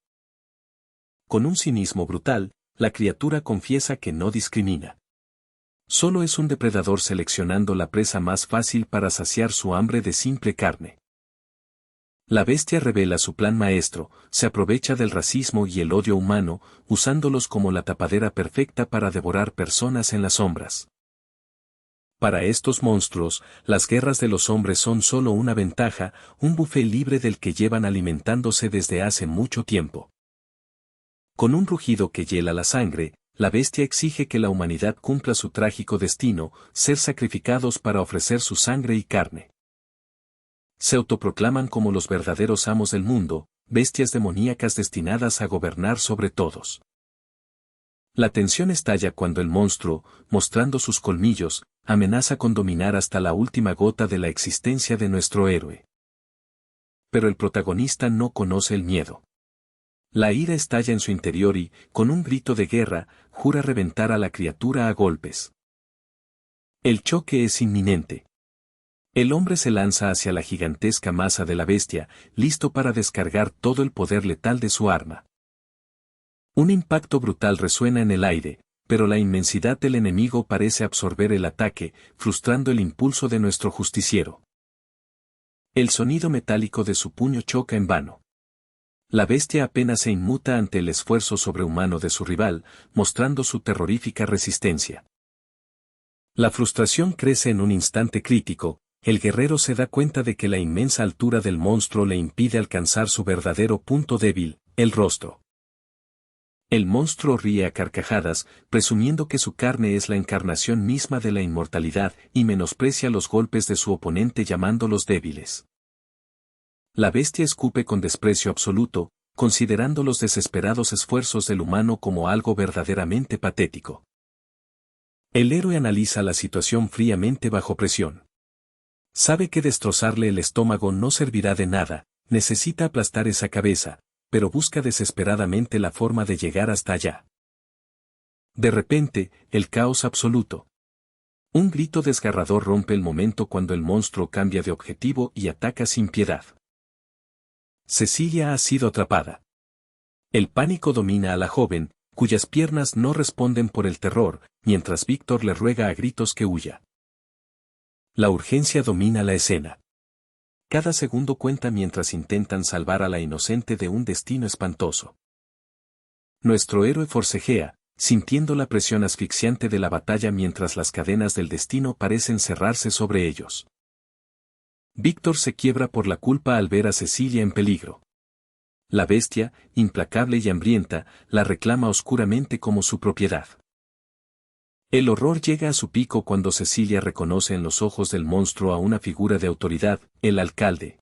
Con un cinismo brutal, la criatura confiesa que no discrimina. Solo es un depredador seleccionando la presa más fácil para saciar su hambre de simple carne. La bestia revela su plan maestro, se aprovecha del racismo y el odio humano, usándolos como la tapadera perfecta para devorar personas en las sombras. Para estos monstruos, las guerras de los hombres son solo una ventaja, un buffet libre del que llevan alimentándose desde hace mucho tiempo. Con un rugido que hiela la sangre, la bestia exige que la humanidad cumpla su trágico destino, ser sacrificados para ofrecer su sangre y carne. Se autoproclaman como los verdaderos amos del mundo, bestias demoníacas destinadas a gobernar sobre todos. La tensión estalla cuando el monstruo, mostrando sus colmillos, amenaza con dominar hasta la última gota de la existencia de nuestro héroe. Pero el protagonista no conoce el miedo. La ira estalla en su interior y, con un grito de guerra, jura reventar a la criatura a golpes. El choque es inminente. El hombre se lanza hacia la gigantesca masa de la bestia, listo para descargar todo el poder letal de su arma. Un impacto brutal resuena en el aire, pero la inmensidad del enemigo parece absorber el ataque, frustrando el impulso de nuestro justiciero. El sonido metálico de su puño choca en vano. La bestia apenas se inmuta ante el esfuerzo sobrehumano de su rival, mostrando su terrorífica resistencia. La frustración crece en un instante crítico. El guerrero se da cuenta de que la inmensa altura del monstruo le impide alcanzar su verdadero punto débil, el rostro. El monstruo ríe a carcajadas, presumiendo que su carne es la encarnación misma de la inmortalidad y menosprecia los golpes de su oponente llamándolos débiles. La bestia escupe con desprecio absoluto, considerando los desesperados esfuerzos del humano como algo verdaderamente patético. El héroe analiza la situación fríamente bajo presión. Sabe que destrozarle el estómago no servirá de nada, necesita aplastar esa cabeza, pero busca desesperadamente la forma de llegar hasta allá. De repente, el caos absoluto. Un grito desgarrador rompe el momento cuando el monstruo cambia de objetivo y ataca sin piedad. Cecilia ha sido atrapada. El pánico domina a la joven, cuyas piernas no responden por el terror, mientras Víctor le ruega a gritos que huya. La urgencia domina la escena. Cada segundo cuenta mientras intentan salvar a la inocente de un destino espantoso. Nuestro héroe forcejea, sintiendo la presión asfixiante de la batalla mientras las cadenas del destino parecen cerrarse sobre ellos. Víctor se quiebra por la culpa al ver a Cecilia en peligro. La bestia, implacable y hambrienta, la reclama oscuramente como su propiedad. El horror llega a su pico cuando Cecilia reconoce en los ojos del monstruo a una figura de autoridad, el alcalde.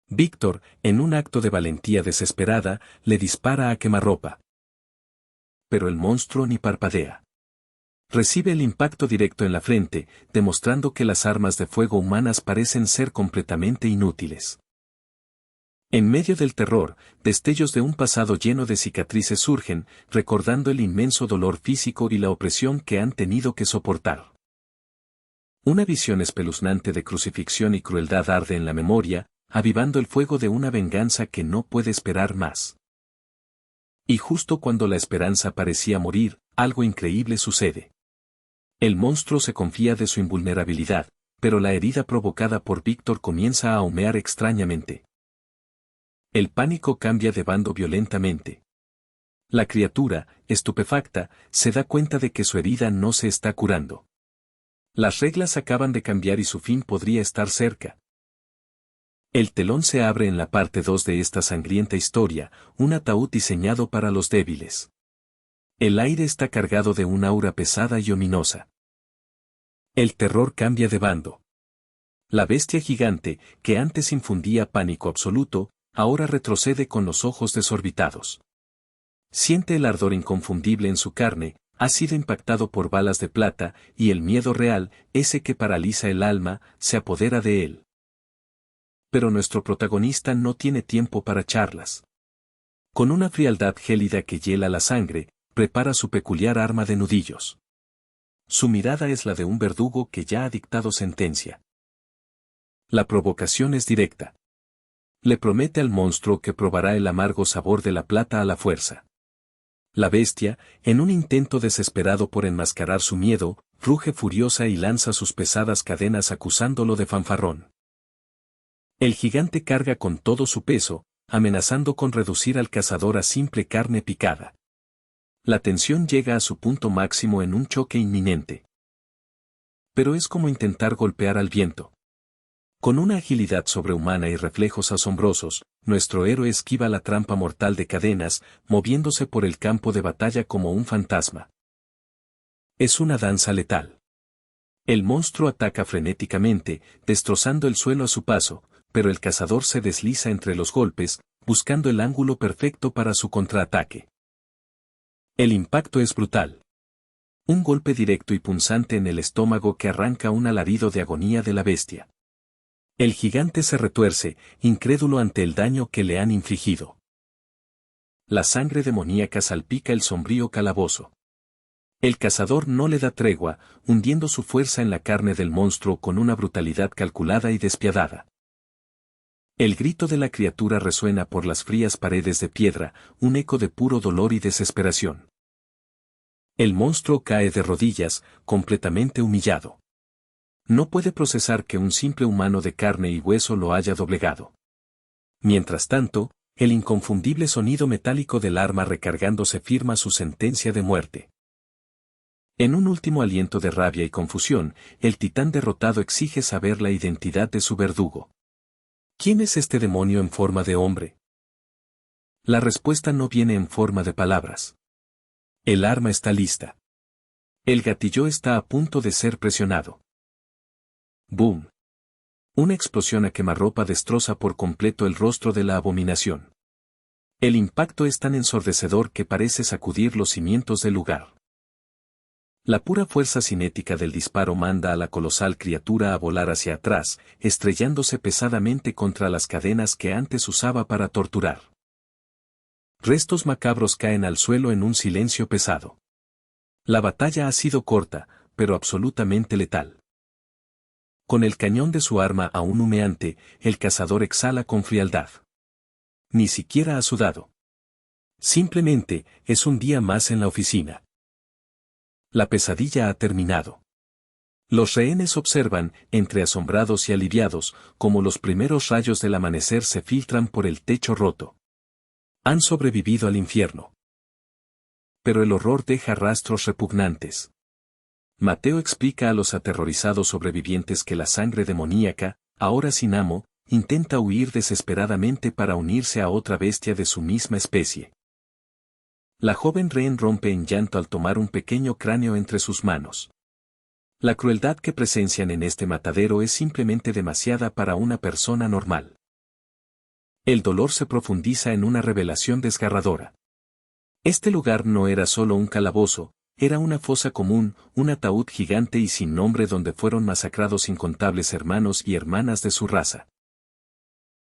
Víctor, en un acto de valentía desesperada, le dispara a quemarropa. Pero el monstruo ni parpadea. Recibe el impacto directo en la frente, demostrando que las armas de fuego humanas parecen ser completamente inútiles. En medio del terror, destellos de un pasado lleno de cicatrices surgen, recordando el inmenso dolor físico y la opresión que han tenido que soportar. Una visión espeluznante de crucifixión y crueldad arde en la memoria, avivando el fuego de una venganza que no puede esperar más. Y justo cuando la esperanza parecía morir, algo increíble sucede. El monstruo se confía de su invulnerabilidad, pero la herida provocada por Víctor comienza a humear extrañamente. El pánico cambia de bando violentamente. La criatura, estupefacta, se da cuenta de que su herida no se está curando. Las reglas acaban de cambiar y su fin podría estar cerca. El telón se abre en la parte 2 de esta sangrienta historia, un ataúd diseñado para los débiles. El aire está cargado de un aura pesada y ominosa. El terror cambia de bando. La bestia gigante, que antes infundía pánico absoluto, ahora retrocede con los ojos desorbitados. Siente el ardor inconfundible en su carne, ha sido impactado por balas de plata, y el miedo real, ese que paraliza el alma, se apodera de él. Pero nuestro protagonista no tiene tiempo para charlas. Con una frialdad gélida que hiela la sangre, prepara su peculiar arma de nudillos. Su mirada es la de un verdugo que ya ha dictado sentencia. La provocación es directa. Le promete al monstruo que probará el amargo sabor de la plata a la fuerza. La bestia, en un intento desesperado por enmascarar su miedo, ruge furiosa y lanza sus pesadas cadenas acusándolo de fanfarrón. El gigante carga con todo su peso, amenazando con reducir al cazador a simple carne picada. La tensión llega a su punto máximo en un choque inminente. Pero es como intentar golpear al viento. Con una agilidad sobrehumana y reflejos asombrosos, nuestro héroe esquiva la trampa mortal de cadenas, moviéndose por el campo de batalla como un fantasma. Es una danza letal. El monstruo ataca frenéticamente, destrozando el suelo a su paso, pero el cazador se desliza entre los golpes, buscando el ángulo perfecto para su contraataque. El impacto es brutal. Un golpe directo y punzante en el estómago que arranca un alarido de agonía de la bestia. El gigante se retuerce, incrédulo ante el daño que le han infligido. La sangre demoníaca salpica el sombrío calabozo. El cazador no le da tregua, hundiendo su fuerza en la carne del monstruo con una brutalidad calculada y despiadada. El grito de la criatura resuena por las frías paredes de piedra, un eco de puro dolor y desesperación. El monstruo cae de rodillas, completamente humillado. No puede procesar que un simple humano de carne y hueso lo haya doblegado. Mientras tanto, el inconfundible sonido metálico del arma recargándose firma su sentencia de muerte. En un último aliento de rabia y confusión, el titán derrotado exige saber la identidad de su verdugo. ¿Quién es este demonio en forma de hombre? La respuesta no viene en forma de palabras. El arma está lista. El gatillo está a punto de ser presionado. ¡Boom! Una explosión a quemarropa destroza por completo el rostro de la abominación. El impacto es tan ensordecedor que parece sacudir los cimientos del lugar. La pura fuerza cinética del disparo manda a la colosal criatura a volar hacia atrás, estrellándose pesadamente contra las cadenas que antes usaba para torturar. Restos macabros caen al suelo en un silencio pesado. La batalla ha sido corta, pero absolutamente letal. Con el cañón de su arma aún humeante, el cazador exhala con frialdad. Ni siquiera ha sudado. Simplemente, es un día más en la oficina. La pesadilla ha terminado. Los rehenes observan, entre asombrados y aliviados, como los primeros rayos del amanecer se filtran por el techo roto. Han sobrevivido al infierno. Pero el horror deja rastros repugnantes. Mateo explica a los aterrorizados sobrevivientes que la sangre demoníaca, ahora sin amo, intenta huir desesperadamente para unirse a otra bestia de su misma especie. La joven rehén rompe en llanto al tomar un pequeño cráneo entre sus manos. La crueldad que presencian en este matadero es simplemente demasiada para una persona normal. El dolor se profundiza en una revelación desgarradora. Este lugar no era solo un calabozo, era una fosa común, un ataúd gigante y sin nombre donde fueron masacrados incontables hermanos y hermanas de su raza.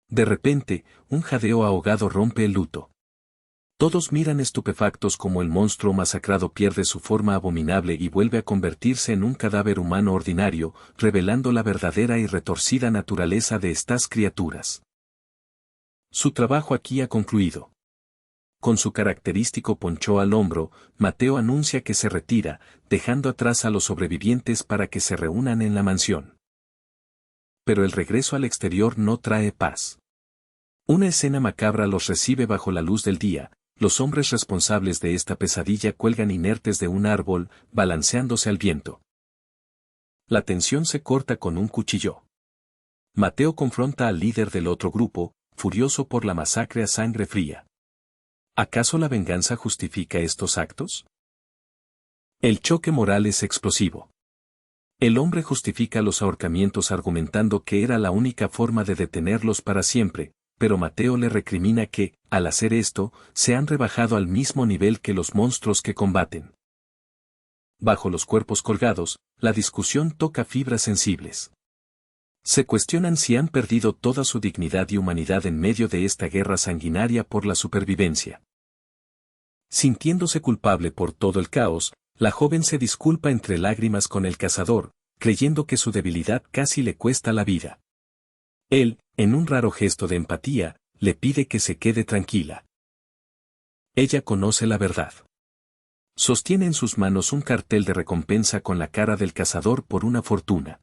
De repente, un jadeo ahogado rompe el luto. Todos miran estupefactos como el monstruo masacrado pierde su forma abominable y vuelve a convertirse en un cadáver humano ordinario, revelando la verdadera y retorcida naturaleza de estas criaturas. Su trabajo aquí ha concluido. Con su característico poncho al hombro, Mateo anuncia que se retira, dejando atrás a los sobrevivientes para que se reúnan en la mansión. Pero el regreso al exterior no trae paz. Una escena macabra los recibe bajo la luz del día. Los hombres responsables de esta pesadilla cuelgan inertes de un árbol, balanceándose al viento. La tensión se corta con un cuchillo. Mateo confronta al líder del otro grupo, furioso por la masacre a sangre fría. ¿Acaso la venganza justifica estos actos? El choque moral es explosivo. El hombre justifica los ahorcamientos argumentando que era la única forma de detenerlos para siempre, pero Mateo le recrimina que, al hacer esto, se han rebajado al mismo nivel que los monstruos que combaten. Bajo los cuerpos colgados, la discusión toca fibras sensibles. Se cuestionan si han perdido toda su dignidad y humanidad en medio de esta guerra sanguinaria por la supervivencia. Sintiéndose culpable por todo el caos, la joven se disculpa entre lágrimas con el cazador, creyendo que su debilidad casi le cuesta la vida. Él, en un raro gesto de empatía, le pide que se quede tranquila. Ella conoce la verdad. Sostiene en sus manos un cartel de recompensa con la cara del cazador por una fortuna.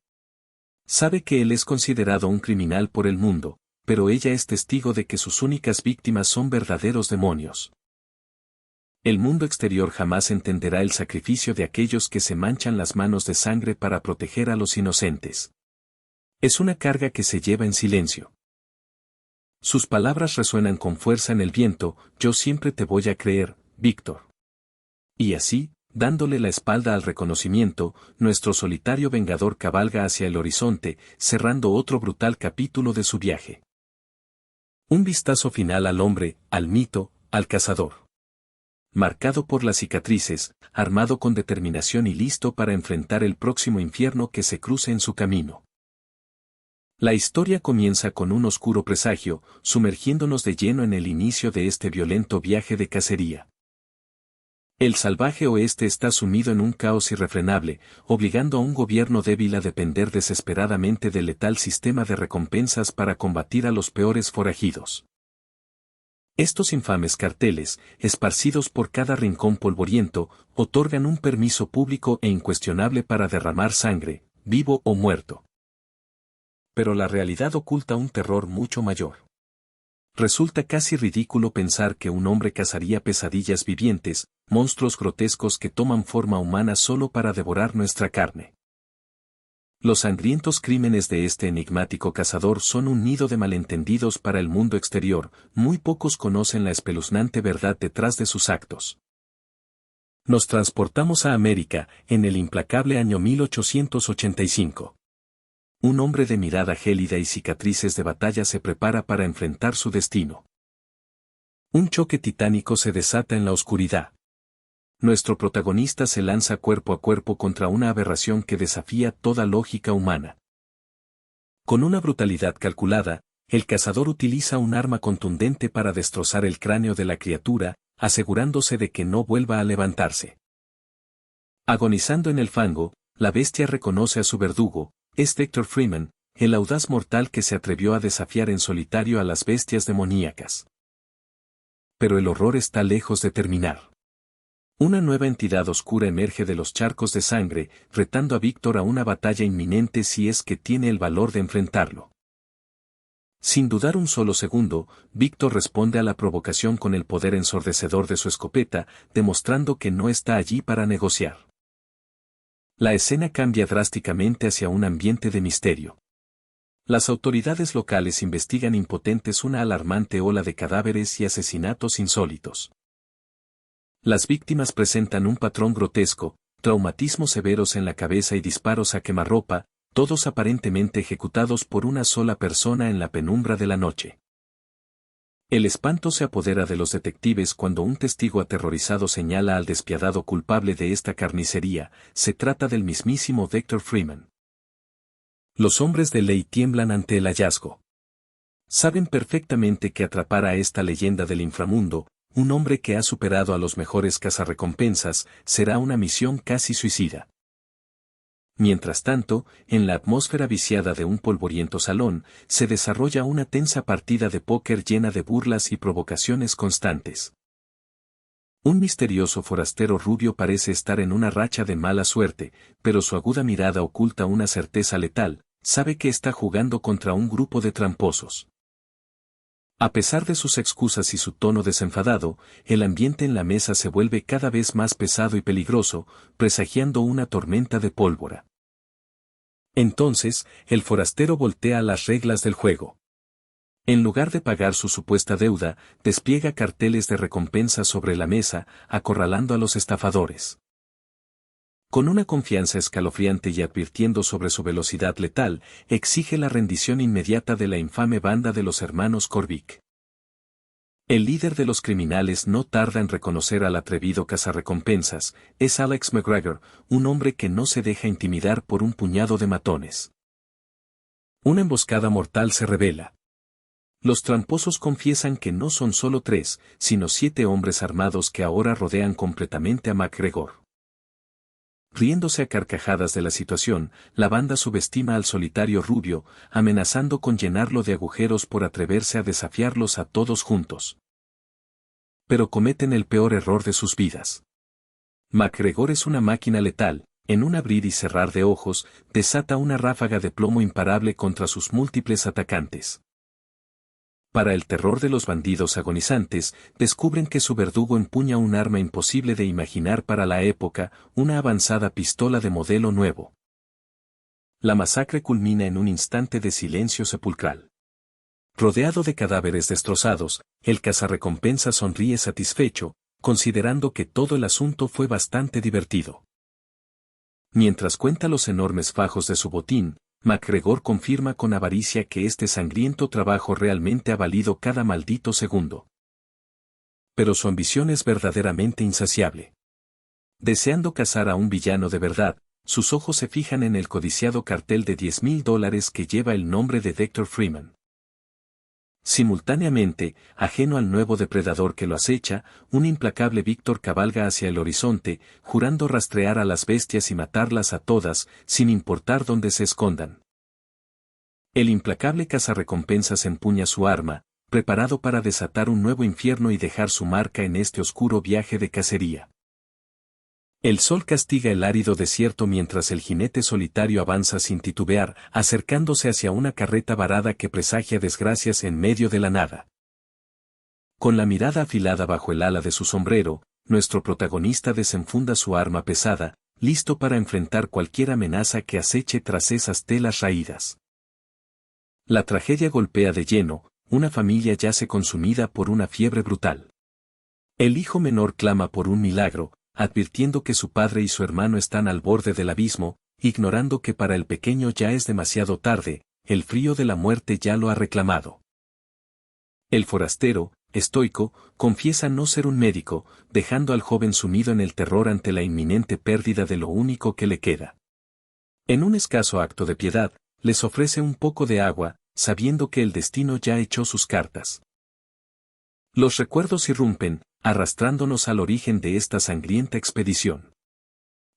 Sabe que él es considerado un criminal por el mundo, pero ella es testigo de que sus únicas víctimas son verdaderos demonios. El mundo exterior jamás entenderá el sacrificio de aquellos que se manchan las manos de sangre para proteger a los inocentes. Es una carga que se lleva en silencio. Sus palabras resuenan con fuerza en el viento: yo siempre te voy a creer, Víctor. Y así, dándole la espalda al reconocimiento, nuestro solitario vengador cabalga hacia el horizonte, cerrando otro brutal capítulo de su viaje. Un vistazo final al hombre, al mito, al cazador. Marcado por las cicatrices, armado con determinación y listo para enfrentar el próximo infierno que se cruce en su camino. La historia comienza con un oscuro presagio, sumergiéndonos de lleno en el inicio de este violento viaje de cacería. El salvaje oeste está sumido en un caos irrefrenable, obligando a un gobierno débil a depender desesperadamente del letal sistema de recompensas para combatir a los peores forajidos. Estos infames carteles, esparcidos por cada rincón polvoriento, otorgan un permiso público e incuestionable para derramar sangre, vivo o muerto. Pero la realidad oculta un terror mucho mayor. Resulta casi ridículo pensar que un hombre cazaría pesadillas vivientes, monstruos grotescos que toman forma humana solo para devorar nuestra carne. Los sangrientos crímenes de este enigmático cazador son un nido de malentendidos para el mundo exterior, muy pocos conocen la espeluznante verdad detrás de sus actos. Nos transportamos a América, en el implacable año 1885. Un hombre de mirada gélida y cicatrices de batalla se prepara para enfrentar su destino. Un choque titánico se desata en la oscuridad. Nuestro protagonista se lanza cuerpo a cuerpo contra una aberración que desafía toda lógica humana. Con una brutalidad calculada, el cazador utiliza un arma contundente para destrozar el cráneo de la criatura, asegurándose de que no vuelva a levantarse. Agonizando en el fango, la bestia reconoce a su verdugo, es Dr. Freeman, el audaz mortal que se atrevió a desafiar en solitario a las bestias demoníacas. Pero el horror está lejos de terminar. Una nueva entidad oscura emerge de los charcos de sangre, retando a Víctor a una batalla inminente si es que tiene el valor de enfrentarlo. Sin dudar un solo segundo, Víctor responde a la provocación con el poder ensordecedor de su escopeta, demostrando que no está allí para negociar. La escena cambia drásticamente hacia un ambiente de misterio. Las autoridades locales investigan impotentes una alarmante ola de cadáveres y asesinatos insólitos. Las víctimas presentan un patrón grotesco, traumatismos severos en la cabeza y disparos a quemarropa, todos aparentemente ejecutados por una sola persona en la penumbra de la noche. El espanto se apodera de los detectives cuando un testigo aterrorizado señala al despiadado culpable de esta carnicería. Se trata del mismísimo Dr. Freeman. Los hombres de ley tiemblan ante el hallazgo. Saben perfectamente que atrapar a esta leyenda del inframundo, un hombre que ha superado a los mejores cazarrecompensas, será una misión casi suicida. Mientras tanto, en la atmósfera viciada de un polvoriento salón, se desarrolla una tensa partida de póker llena de burlas y provocaciones constantes. Un misterioso forastero rubio parece estar en una racha de mala suerte, pero su aguda mirada oculta una certeza letal, sabe que está jugando contra un grupo de tramposos. A pesar de sus excusas y su tono desenfadado, el ambiente en la mesa se vuelve cada vez más pesado y peligroso, presagiando una tormenta de pólvora. Entonces, el forastero voltea las reglas del juego. En lugar de pagar su supuesta deuda, despliega carteles de recompensa sobre la mesa, acorralando a los estafadores. Con una confianza escalofriante y advirtiendo sobre su velocidad letal, exige la rendición inmediata de la infame banda de los hermanos Corvick. El líder de los criminales no tarda en reconocer al atrevido cazarrecompensas, es Alex McGregor, un hombre que no se deja intimidar por un puñado de matones. Una emboscada mortal se revela. Los tramposos confiesan que no son solo 3, sino 7 hombres armados que ahora rodean completamente a McGregor. Riéndose a carcajadas de la situación, la banda subestima al solitario rubio, amenazando con llenarlo de agujeros por atreverse a desafiarlos a todos juntos. Pero cometen el peor error de sus vidas. McGregor es una máquina letal, en un abrir y cerrar de ojos, desata una ráfaga de plomo imparable contra sus múltiples atacantes. Para el terror de los bandidos agonizantes, descubren que su verdugo empuña un arma imposible de imaginar para la época, una avanzada pistola de modelo nuevo. La masacre culmina en un instante de silencio sepulcral. Rodeado de cadáveres destrozados, el cazarrecompensa sonríe satisfecho, considerando que todo el asunto fue bastante divertido. Mientras cuenta los enormes fajos de su botín, McGregor confirma con avaricia que este sangriento trabajo realmente ha valido cada maldito segundo. Pero su ambición es verdaderamente insaciable. Deseando cazar a un villano de verdad, sus ojos se fijan en el codiciado cartel de $10,000 que lleva el nombre de Dr. Freeman. Simultáneamente, ajeno al nuevo depredador que lo acecha, un implacable Víctor cabalga hacia el horizonte, jurando rastrear a las bestias y matarlas a todas, sin importar dónde se escondan. El implacable cazarrecompensas empuña su arma, preparado para desatar un nuevo infierno y dejar su marca en este oscuro viaje de cacería. El sol castiga el árido desierto mientras el jinete solitario avanza sin titubear, acercándose hacia una carreta varada que presagia desgracias en medio de la nada. Con la mirada afilada bajo el ala de su sombrero, nuestro protagonista desenfunda su arma pesada, listo para enfrentar cualquier amenaza que aceche tras esas telas raídas. La tragedia golpea de lleno, una familia yace consumida por una fiebre brutal. El hijo menor clama por un milagro, advirtiendo que su padre y su hermano están al borde del abismo, ignorando que para el pequeño ya es demasiado tarde, el frío de la muerte ya lo ha reclamado. El forastero, estoico, confiesa no ser un médico, dejando al joven sumido en el terror ante la inminente pérdida de lo único que le queda. En un escaso acto de piedad, les ofrece un poco de agua, sabiendo que el destino ya echó sus cartas. Los recuerdos irrumpen, arrastrándonos al origen de esta sangrienta expedición.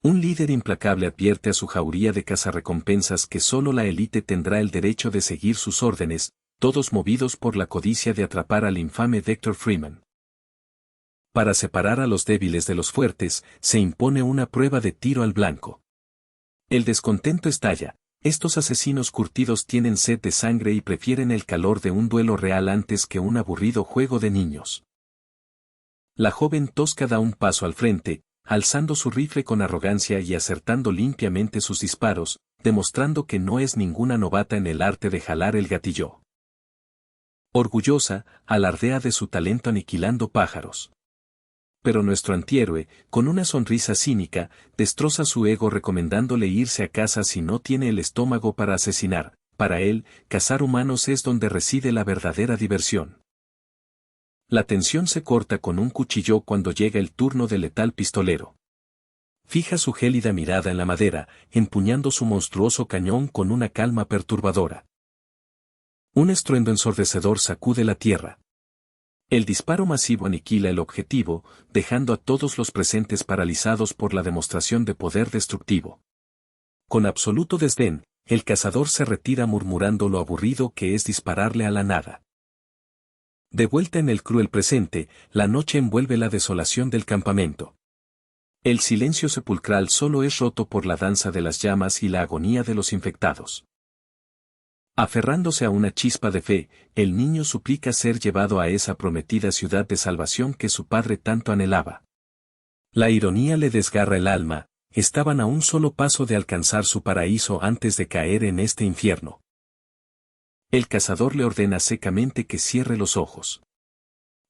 Un líder implacable advierte a su jauría de cazarrecompensas que solo la élite tendrá el derecho de seguir sus órdenes, todos movidos por la codicia de atrapar al infame Dr. Freeman. Para separar a los débiles de los fuertes, se impone una prueba de tiro al blanco. El descontento estalla. Estos asesinos curtidos tienen sed de sangre y prefieren el calor de un duelo real antes que un aburrido juego de niños. La joven tosca da un paso al frente, alzando su rifle con arrogancia y acertando limpiamente sus disparos, demostrando que no es ninguna novata en el arte de jalar el gatillo. Orgullosa, alardea de su talento aniquilando pájaros. Pero nuestro antihéroe, con una sonrisa cínica, destroza su ego recomendándole irse a casa si no tiene el estómago para asesinar. Para él, cazar humanos es donde reside la verdadera diversión. La tensión se corta con un cuchillo cuando llega el turno del letal pistolero. Fija su gélida mirada en la madera, empuñando su monstruoso cañón con una calma perturbadora. Un estruendo ensordecedor sacude la tierra. El disparo masivo aniquila el objetivo, dejando a todos los presentes paralizados por la demostración de poder destructivo. Con absoluto desdén, el cazador se retira murmurando lo aburrido que es dispararle a la nada. De vuelta en el cruel presente, la noche envuelve la desolación del campamento. El silencio sepulcral solo es roto por la danza de las llamas y la agonía de los infectados. Aferrándose a una chispa de fe, el niño suplica ser llevado a esa prometida ciudad de salvación que su padre tanto anhelaba. La ironía le desgarra el alma, estaban a un solo paso de alcanzar su paraíso antes de caer en este infierno. El cazador le ordena secamente que cierre los ojos.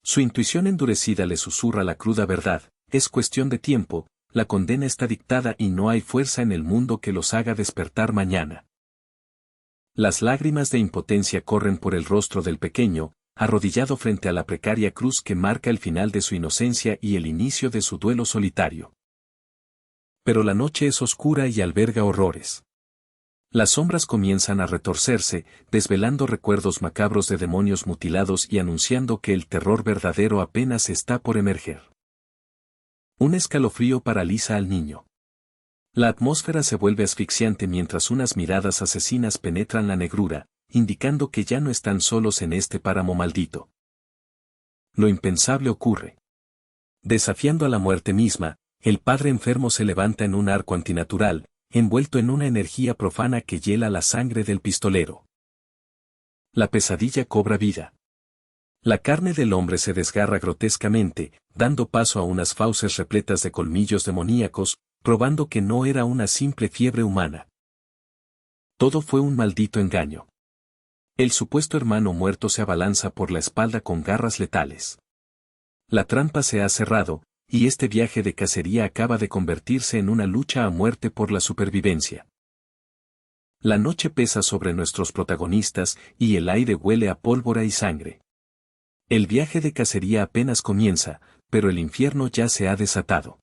Su intuición endurecida le susurra la cruda verdad, es cuestión de tiempo, la condena está dictada y no hay fuerza en el mundo que los haga despertar mañana. Las lágrimas de impotencia corren por el rostro del pequeño, arrodillado frente a la precaria cruz que marca el final de su inocencia y el inicio de su duelo solitario. Pero la noche es oscura y alberga horrores. Las sombras comienzan a retorcerse, desvelando recuerdos macabros de demonios mutilados y anunciando que el terror verdadero apenas está por emerger. Un escalofrío paraliza al niño. La atmósfera se vuelve asfixiante mientras unas miradas asesinas penetran la negrura, indicando que ya no están solos en este páramo maldito. Lo impensable ocurre. Desafiando a la muerte misma, el padre enfermo se levanta en un arco antinatural, envuelto en una energía profana que hiela la sangre del pistolero. La pesadilla cobra vida. La carne del hombre se desgarra grotescamente, dando paso a unas fauces repletas de colmillos demoníacos, probando que no era una simple fiebre humana. Todo fue un maldito engaño. El supuesto hermano muerto se abalanza por la espalda con garras letales. La trampa se ha cerrado, y este viaje de cacería acaba de convertirse en una lucha a muerte por la supervivencia. La noche pesa sobre nuestros protagonistas y el aire huele a pólvora y sangre. El viaje de cacería apenas comienza, pero el infierno ya se ha desatado.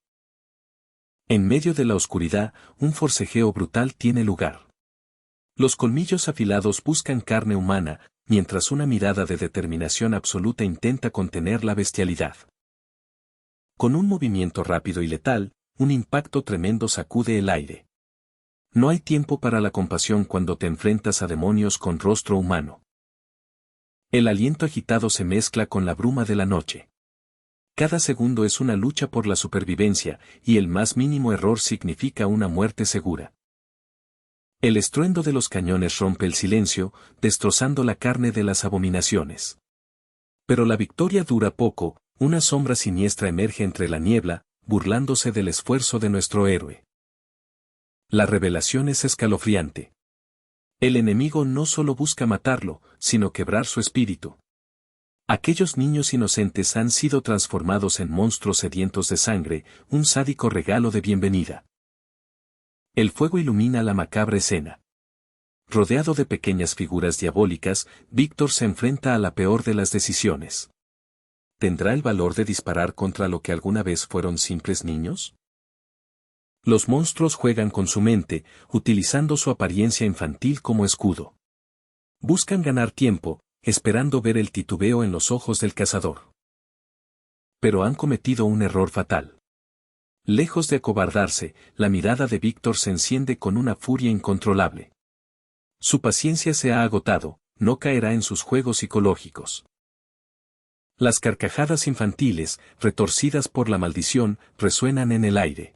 En medio de la oscuridad, un forcejeo brutal tiene lugar. Los colmillos afilados buscan carne humana, mientras una mirada de determinación absoluta intenta contener la bestialidad. Con un movimiento rápido y letal, un impacto tremendo sacude el aire. No hay tiempo para la compasión cuando te enfrentas a demonios con rostro humano. El aliento agitado se mezcla con la bruma de la noche. Cada segundo es una lucha por la supervivencia, y el más mínimo error significa una muerte segura. El estruendo de los cañones rompe el silencio, destrozando la carne de las abominaciones. Pero la victoria dura poco, una sombra siniestra emerge entre la niebla, burlándose del esfuerzo de nuestro héroe. La revelación es escalofriante. El enemigo no solo busca matarlo, sino quebrar su espíritu. Aquellos niños inocentes han sido transformados en monstruos sedientos de sangre, un sádico regalo de bienvenida. El fuego ilumina la macabra escena. Rodeado de pequeñas figuras diabólicas, Víctor se enfrenta a la peor de las decisiones. ¿tendrá el valor de disparar contra lo que alguna vez fueron simples niños? Los monstruos juegan con su mente, utilizando su apariencia infantil como escudo. Buscan ganar tiempo, esperando ver el titubeo en los ojos del cazador. Pero han cometido un error fatal. Lejos de acobardarse, la mirada de Víctor se enciende con una furia incontrolable. Su paciencia se ha agotado, no caerá en sus juegos psicológicos. Las carcajadas infantiles, retorcidas por la maldición, resuenan en el aire.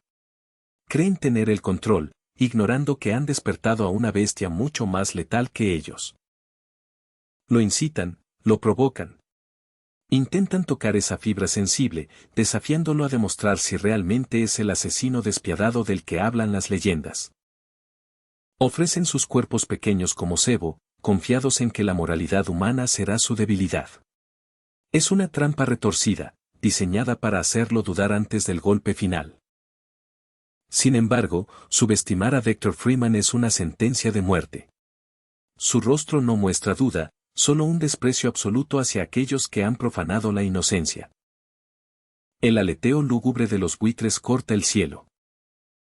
Creen tener el control, ignorando que han despertado a una bestia mucho más letal que ellos. Lo incitan, lo provocan. Intentan tocar esa fibra sensible, desafiándolo a demostrar si realmente es el asesino despiadado del que hablan las leyendas. Ofrecen sus cuerpos pequeños como cebo, confiados en que la moralidad humana será su debilidad. Es una trampa retorcida, diseñada para hacerlo dudar antes del golpe final. Sin embargo, subestimar a Victor Freeman es una sentencia de muerte. Su rostro no muestra duda, solo un desprecio absoluto hacia aquellos que han profanado la inocencia. El aleteo lúgubre de los buitres corta el cielo.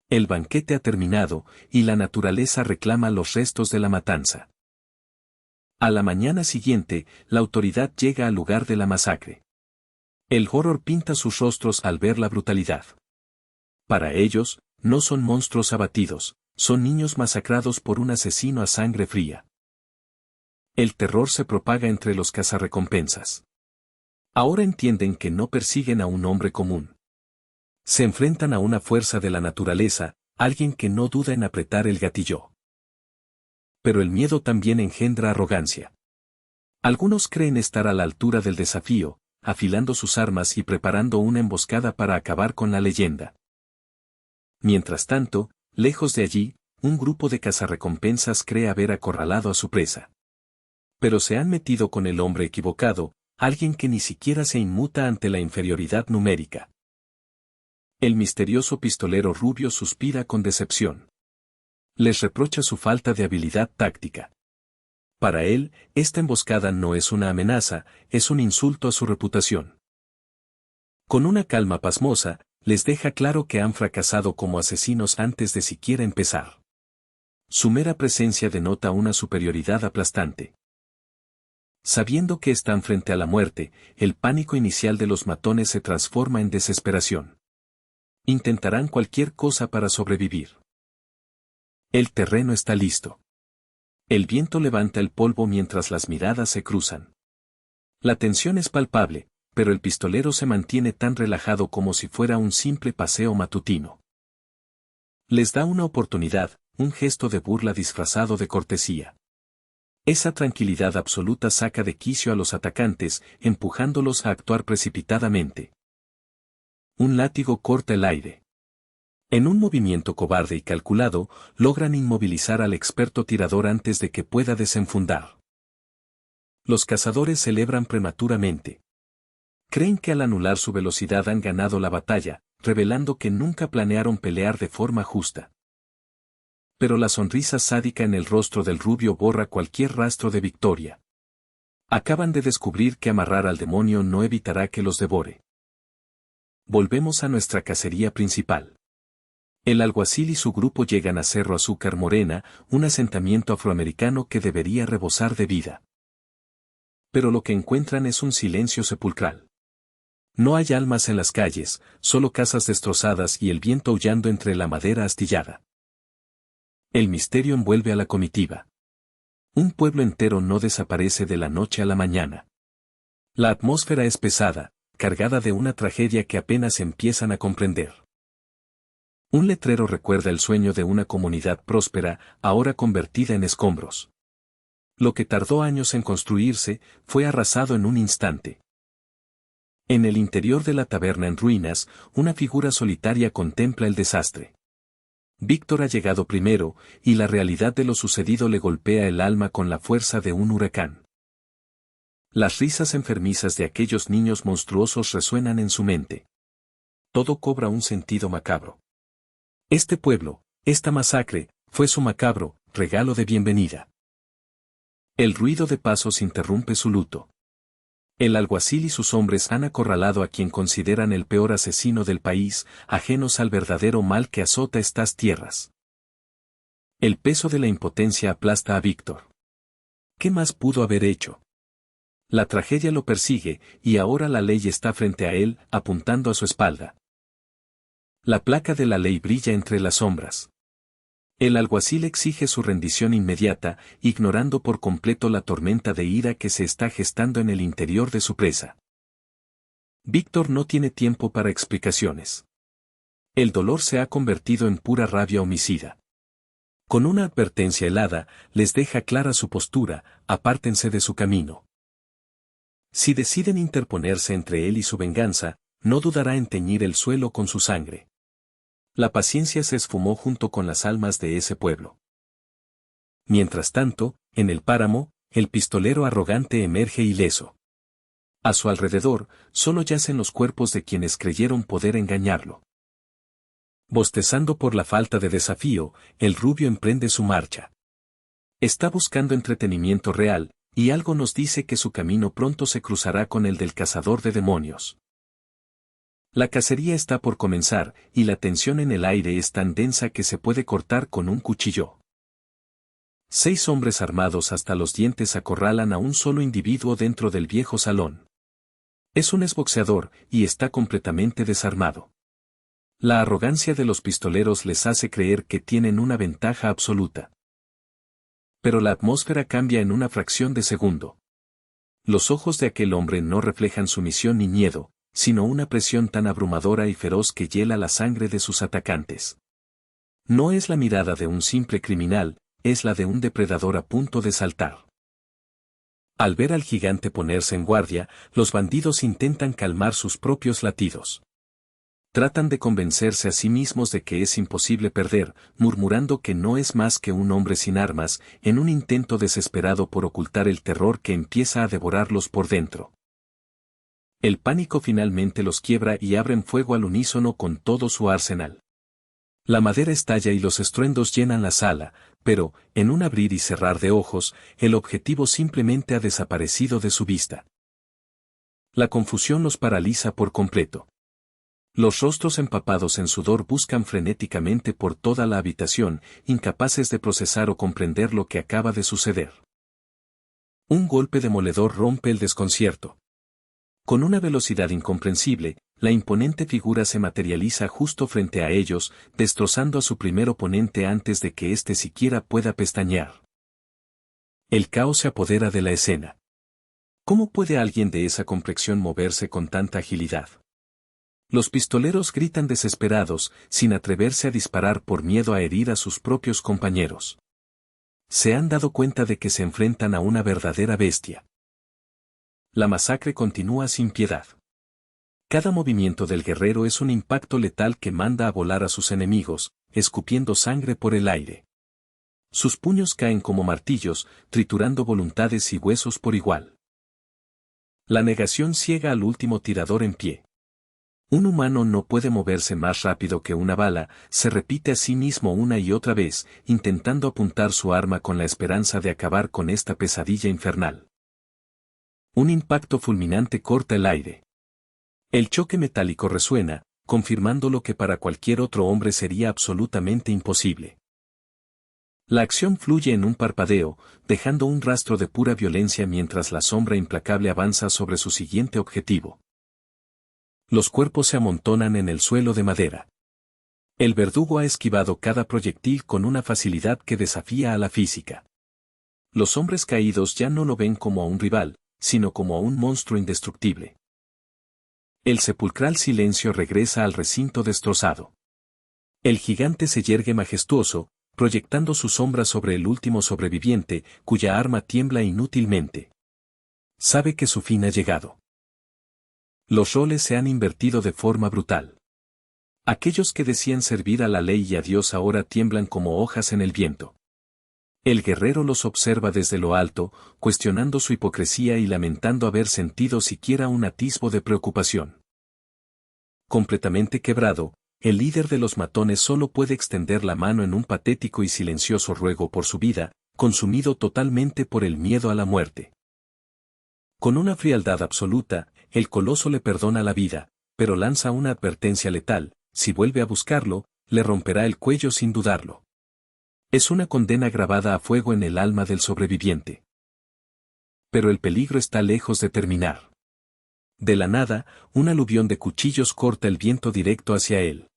El banquete ha terminado, y la naturaleza reclama los restos de la matanza. A la mañana siguiente, la autoridad llega al lugar de la masacre. El horror pinta sus rostros al ver la brutalidad. Para ellos, no son monstruos abatidos, son niños masacrados por un asesino a sangre fría. El terror se propaga entre los cazarrecompensas. Ahora entienden que no persiguen a un hombre común. Se enfrentan a una fuerza de la naturaleza, alguien que no duda en apretar el gatillo. Pero el miedo también engendra arrogancia. Algunos creen estar a la altura del desafío, afilando sus armas y preparando una emboscada para acabar con la leyenda. Mientras tanto, lejos de allí, un grupo de cazarrecompensas cree haber acorralado a su presa. Pero se han metido con el hombre equivocado, alguien que ni siquiera se inmuta ante la inferioridad numérica. El misterioso pistolero rubio suspira con decepción. Les reprocha su falta de habilidad táctica. Para él, esta emboscada no es una amenaza, es un insulto a su reputación. Con una calma pasmosa, les deja claro que han fracasado como asesinos antes de siquiera empezar. Su mera presencia denota una superioridad aplastante. Sabiendo que están frente a la muerte, el pánico inicial de los matones se transforma en desesperación. Intentarán cualquier cosa para sobrevivir. El terreno está listo. El viento levanta el polvo mientras las miradas se cruzan. La tensión es palpable, pero el pistolero se mantiene tan relajado como si fuera un simple paseo matutino. Les da una oportunidad, un gesto de burla disfrazado de cortesía. Esa tranquilidad absoluta saca de quicio a los atacantes, empujándolos a actuar precipitadamente. Un látigo corta el aire. En un movimiento cobarde y calculado, logran inmovilizar al experto tirador antes de que pueda desenfundar. Los cazadores celebran prematuramente. Creen que al anular su velocidad han ganado la batalla, revelando que nunca planearon pelear de forma justa. Pero la sonrisa sádica en el rostro del rubio borra cualquier rastro de victoria. Acaban de descubrir que amarrar al demonio no evitará que los devore. Volvemos a nuestra cacería principal. El alguacil y su grupo llegan a Cerro Azúcar Morena, un asentamiento afroamericano que debería rebosar de vida. Pero lo que encuentran es un silencio sepulcral. No hay almas en las calles, solo casas destrozadas y el viento aullando entre la madera astillada. El misterio envuelve a la comitiva. Un pueblo entero no desaparece de la noche a la mañana. La atmósfera es pesada, cargada de una tragedia que apenas empiezan a comprender. Un letrero recuerda el sueño de una comunidad próspera, ahora convertida en escombros. Lo que tardó años en construirse, fue arrasado en un instante. En el interior de la taberna en ruinas, una figura solitaria contempla el desastre. Víctor ha llegado primero, y la realidad de lo sucedido le golpea el alma con la fuerza de un huracán. Las risas enfermizas de aquellos niños monstruosos resuenan en su mente. Todo cobra un sentido macabro. Este pueblo, esta masacre, fue su macabro regalo de bienvenida. El ruido de pasos interrumpe su luto. El alguacil y sus hombres han acorralado a quien consideran el peor asesino del país, ajenos al verdadero mal que azota estas tierras. El peso de la impotencia aplasta a Víctor. ¿Qué más pudo haber hecho? La tragedia lo persigue, y ahora la ley está frente a él, apuntando a su espalda. La placa de la ley brilla entre las sombras. El alguacil exige su rendición inmediata, ignorando por completo la tormenta de ira que se está gestando en el interior de su presa. Víctor no tiene tiempo para explicaciones. El dolor se ha convertido en pura rabia homicida. Con una advertencia helada, les deja clara su postura: apártense de su camino. Si deciden interponerse entre él y su venganza, no dudará en teñir el suelo con su sangre. La paciencia se esfumó junto con las almas de ese pueblo. Mientras tanto, en el páramo, el pistolero arrogante emerge ileso. A su alrededor, solo yacen los cuerpos de quienes creyeron poder engañarlo. Bostezando por la falta de desafío, el rubio emprende su marcha. Está buscando entretenimiento real, y algo nos dice que su camino pronto se cruzará con el del cazador de demonios. La cacería está por comenzar, y la tensión en el aire es tan densa que se puede cortar con un cuchillo. 6 hombres armados hasta los dientes acorralan a un solo individuo dentro del viejo salón. Es un exboxeador, y está completamente desarmado. La arrogancia de los pistoleros les hace creer que tienen una ventaja absoluta. Pero la atmósfera cambia en una fracción de segundo. Los ojos de aquel hombre no reflejan sumisión ni miedo, sino una presión tan abrumadora y feroz que hiela la sangre de sus atacantes. No es la mirada de un simple criminal, es la de un depredador a punto de saltar. Al ver al gigante ponerse en guardia, los bandidos intentan calmar sus propios latidos. Tratan de convencerse a sí mismos de que es imposible perder, murmurando que no es más que un hombre sin armas, en un intento desesperado por ocultar el terror que empieza a devorarlos por dentro. El pánico finalmente los quiebra y abren fuego al unísono con todo su arsenal. La madera estalla y los estruendos llenan la sala, pero, en un abrir y cerrar de ojos, el objetivo simplemente ha desaparecido de su vista. La confusión los paraliza por completo. Los rostros empapados en sudor buscan frenéticamente por toda la habitación, incapaces de procesar o comprender lo que acaba de suceder. Un golpe demoledor rompe el desconcierto. Con una velocidad incomprensible, la imponente figura se materializa justo frente a ellos, destrozando a su primer oponente antes de que éste siquiera pueda pestañear. El caos se apodera de la escena. ¿Cómo puede alguien de esa complexión moverse con tanta agilidad? Los pistoleros gritan desesperados, sin atreverse a disparar por miedo a herir a sus propios compañeros. Se han dado cuenta de que se enfrentan a una verdadera bestia. La masacre continúa sin piedad. Cada movimiento del guerrero es un impacto letal que manda a volar a sus enemigos, escupiendo sangre por el aire. Sus puños caen como martillos, triturando voluntades y huesos por igual. La negación ciega al último tirador en pie. Un humano no puede moverse más rápido que una bala, se repite a sí mismo una y otra vez, intentando apuntar su arma con la esperanza de acabar con esta pesadilla infernal. Un impacto fulminante corta el aire. El choque metálico resuena, confirmando lo que para cualquier otro hombre sería absolutamente imposible. La acción fluye en un parpadeo, dejando un rastro de pura violencia mientras la sombra implacable avanza sobre su siguiente objetivo. Los cuerpos se amontonan en el suelo de madera. El verdugo ha esquivado cada proyectil con una facilidad que desafía a la física. Los hombres caídos ya no lo ven como a un rival, sino como a un monstruo indestructible. El sepulcral silencio regresa al recinto destrozado. El gigante se yergue majestuoso, proyectando su sombra sobre el último sobreviviente, cuya arma tiembla inútilmente. Sabe que su fin ha llegado. Los roles se han invertido de forma brutal. Aquellos que decían servir a la ley y a Dios ahora tiemblan como hojas en el viento. El guerrero los observa desde lo alto, cuestionando su hipocresía y lamentando haber sentido siquiera un atisbo de preocupación. Completamente quebrado, el líder de los matones solo puede extender la mano en un patético y silencioso ruego por su vida, consumido totalmente por el miedo a la muerte. Con una frialdad absoluta, el coloso le perdona la vida, pero lanza una advertencia letal: si vuelve a buscarlo, le romperá el cuello sin dudarlo. Es una condena grabada a fuego en el alma del sobreviviente. Pero el peligro está lejos de terminar. De la nada, un aluvión de cuchillos corta el viento directo hacia él.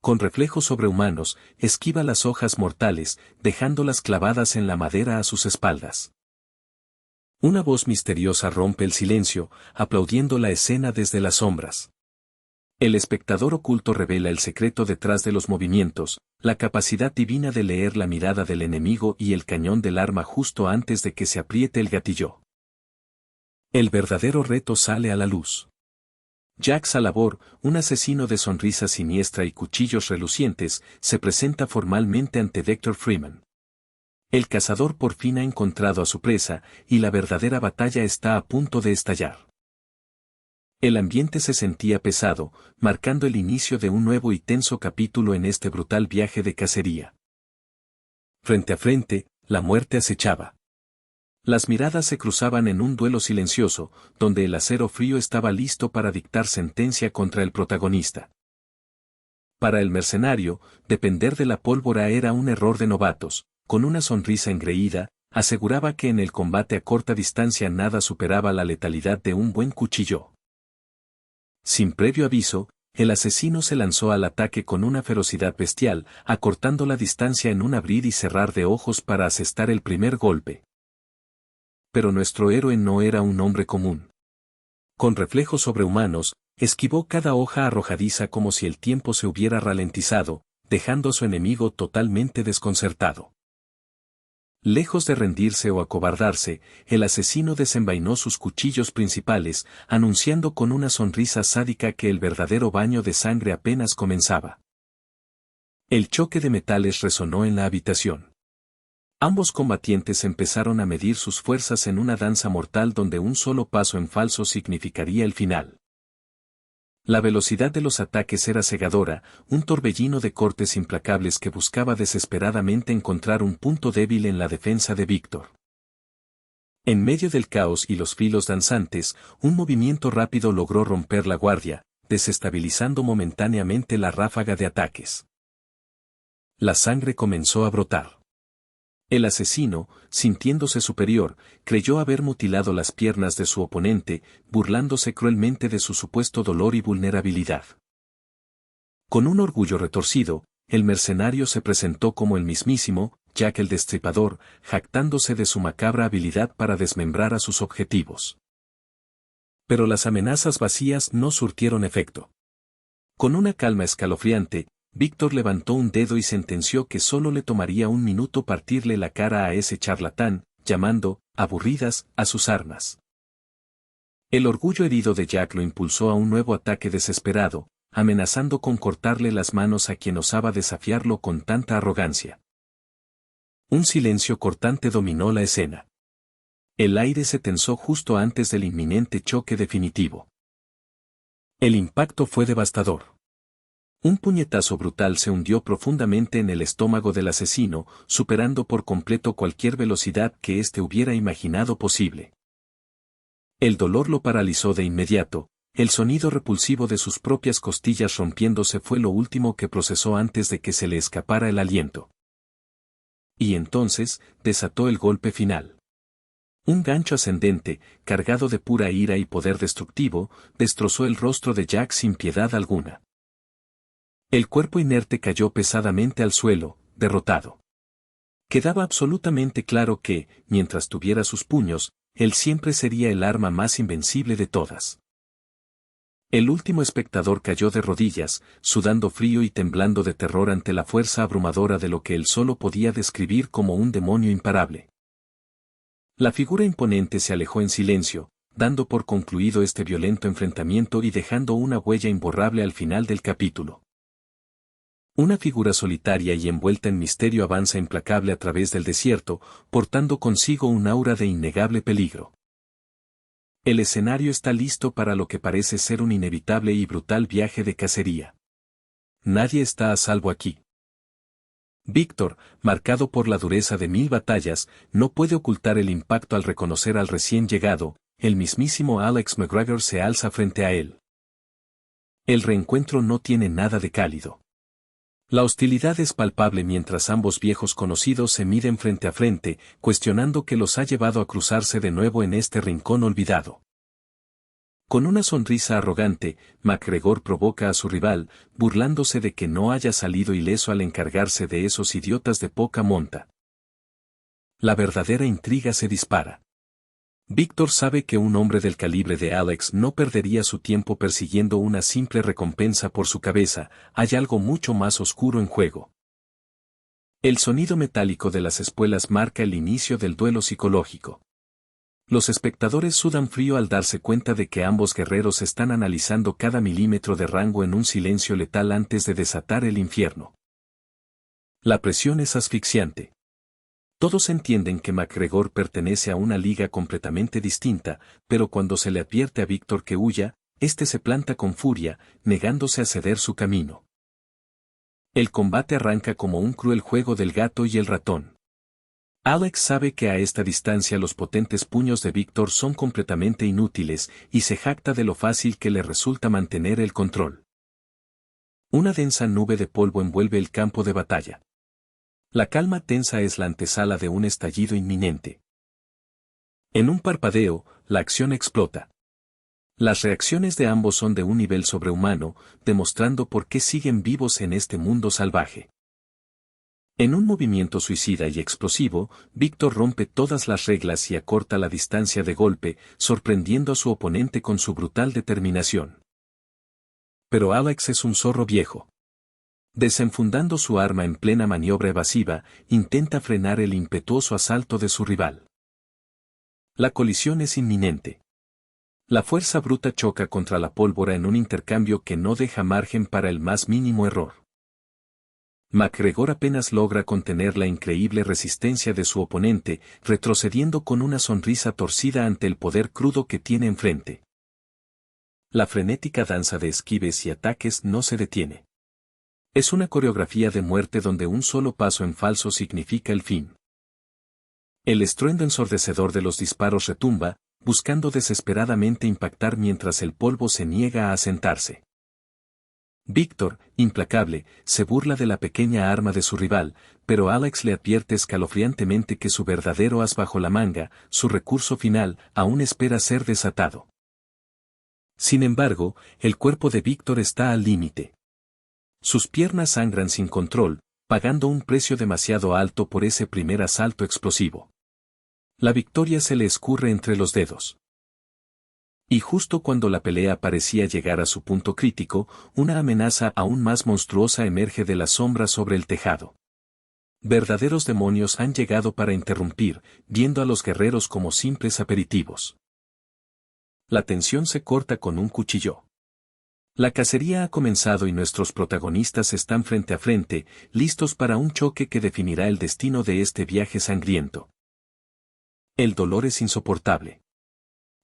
Con reflejos sobrehumanos, esquiva las hojas mortales, dejándolas clavadas en la madera a sus espaldas. Una voz misteriosa rompe el silencio, aplaudiendo la escena desde las sombras. El espectador oculto revela el secreto detrás de los movimientos, la capacidad divina de leer la mirada del enemigo y el cañón del arma justo antes de que se apriete el gatillo. El verdadero reto sale a la luz. Jack Salabor, un asesino de sonrisa siniestra y cuchillos relucientes, se presenta formalmente ante Victor Freeman. El cazador por fin ha encontrado a su presa, y la verdadera batalla está a punto de estallar. El ambiente se sentía pesado, marcando el inicio de un nuevo y tenso capítulo en este brutal viaje de cacería. Frente a frente, la muerte acechaba. Las miradas se cruzaban en un duelo silencioso, donde el acero frío estaba listo para dictar sentencia contra el protagonista. Para el mercenario, depender de la pólvora era un error de novatos. Con una sonrisa engreída, aseguraba que en el combate a corta distancia nada superaba la letalidad de un buen cuchillo. Sin previo aviso, el asesino se lanzó al ataque con una ferocidad bestial, acortando la distancia en un abrir y cerrar de ojos para asestar el primer golpe. Pero nuestro héroe no era un hombre común. Con reflejos sobrehumanos, esquivó cada hoja arrojadiza como si el tiempo se hubiera ralentizado, dejando a su enemigo totalmente desconcertado. Lejos de rendirse o acobardarse, el asesino desenvainó sus cuchillos principales, anunciando con una sonrisa sádica que el verdadero baño de sangre apenas comenzaba. El choque de metales resonó en la habitación. Ambos combatientes empezaron a medir sus fuerzas en una danza mortal donde un solo paso en falso significaría el final. La velocidad de los ataques era cegadora, un torbellino de cortes implacables que buscaba desesperadamente encontrar un punto débil en la defensa de Víctor. En medio del caos y los filos danzantes, un movimiento rápido logró romper la guardia, desestabilizando momentáneamente la ráfaga de ataques. La sangre comenzó a brotar. El asesino, sintiéndose superior, creyó haber mutilado las piernas de su oponente, burlándose cruelmente de su supuesto dolor y vulnerabilidad. Con un orgullo retorcido, el mercenario se presentó como el mismísimo Jack el Destripador, jactándose de su macabra habilidad para desmembrar a sus objetivos. Pero las amenazas vacías no surtieron efecto. Con una calma escalofriante, Víctor levantó un dedo y sentenció que solo le tomaría un minuto partirle la cara a ese charlatán, llamando aburridas a sus armas. El orgullo herido de Jack lo impulsó a un nuevo ataque desesperado, amenazando con cortarle las manos a quien osaba desafiarlo con tanta arrogancia. Un silencio cortante dominó la escena. El aire se tensó justo antes del inminente choque definitivo. El impacto fue devastador. Un puñetazo brutal se hundió profundamente en el estómago del asesino, superando por completo cualquier velocidad que éste hubiera imaginado posible. El dolor lo paralizó de inmediato, el sonido repulsivo de sus propias costillas rompiéndose fue lo último que procesó antes de que se le escapara el aliento. Y entonces, desató el golpe final. Un gancho ascendente, cargado de pura ira y poder destructivo, destrozó el rostro de Jack sin piedad alguna. El cuerpo inerte cayó pesadamente al suelo, derrotado. Quedaba absolutamente claro que, mientras tuviera sus puños, él siempre sería el arma más invencible de todas. El último espectador cayó de rodillas, sudando frío y temblando de terror ante la fuerza abrumadora de lo que él solo podía describir como un demonio imparable. La figura imponente se alejó en silencio, dando por concluido este violento enfrentamiento y dejando una huella imborrable al final del capítulo. Una figura solitaria y envuelta en misterio avanza implacable a través del desierto, portando consigo un aura de innegable peligro. El escenario está listo para lo que parece ser un inevitable y brutal viaje de cacería. Nadie está a salvo aquí. Víctor, marcado por la dureza de 1000 batallas, no puede ocultar el impacto al reconocer al recién llegado, el mismísimo Alex McGregor se alza frente a él. El reencuentro no tiene nada de cálido. La hostilidad es palpable mientras ambos viejos conocidos se miden frente a frente, cuestionando qué los ha llevado a cruzarse de nuevo en este rincón olvidado. Con una sonrisa arrogante, McGregor provoca a su rival, burlándose de que no haya salido ileso al encargarse de esos idiotas de poca monta. La verdadera intriga se dispara. Víctor sabe que un hombre del calibre de Alex no perdería su tiempo persiguiendo una simple recompensa por su cabeza, hay algo mucho más oscuro en juego. El sonido metálico de las espuelas marca el inicio del duelo psicológico. Los espectadores sudan frío al darse cuenta de que ambos guerreros están analizando cada milímetro de rango en un silencio letal antes de desatar el infierno. La presión es asfixiante. Todos entienden que McGregor pertenece a una liga completamente distinta, pero cuando se le advierte a Víctor que huya, este se planta con furia, negándose a ceder su camino. El combate arranca como un cruel juego del gato y el ratón. Alex sabe que a esta distancia los potentes puños de Víctor son completamente inútiles y se jacta de lo fácil que le resulta mantener el control. Una densa nube de polvo envuelve el campo de batalla. La calma tensa es la antesala de un estallido inminente. En un parpadeo, la acción explota. Las reacciones de ambos son de un nivel sobrehumano, demostrando por qué siguen vivos en este mundo salvaje. En un movimiento suicida y explosivo, Víctor rompe todas las reglas y acorta la distancia de golpe, sorprendiendo a su oponente con su brutal determinación. Pero Alex es un zorro viejo. Desenfundando su arma en plena maniobra evasiva, intenta frenar el impetuoso asalto de su rival. La colisión es inminente. La fuerza bruta choca contra la pólvora en un intercambio que no deja margen para el más mínimo error. McGregor apenas logra contener la increíble resistencia de su oponente, retrocediendo con una sonrisa torcida ante el poder crudo que tiene enfrente. La frenética danza de esquives y ataques no se detiene. Es una coreografía de muerte donde un solo paso en falso significa el fin. El estruendo ensordecedor de los disparos retumba, buscando desesperadamente impactar mientras el polvo se niega a asentarse. Víctor, implacable, se burla de la pequeña arma de su rival, pero Alex le advierte escalofriantemente que su verdadero as bajo la manga, su recurso final, aún espera ser desatado. Sin embargo, el cuerpo de Víctor está al límite. Sus piernas sangran sin control, pagando un precio demasiado alto por ese primer asalto explosivo. La victoria se le escurre entre los dedos. Y justo cuando la pelea parecía llegar a su punto crítico, una amenaza aún más monstruosa emerge de la sombra sobre el tejado. Verdaderos demonios han llegado para interrumpir, viendo a los guerreros como simples aperitivos. La tensión se corta con un cuchillo. La cacería ha comenzado y nuestros protagonistas están frente a frente, listos para un choque que definirá el destino de este viaje sangriento. El dolor es insoportable.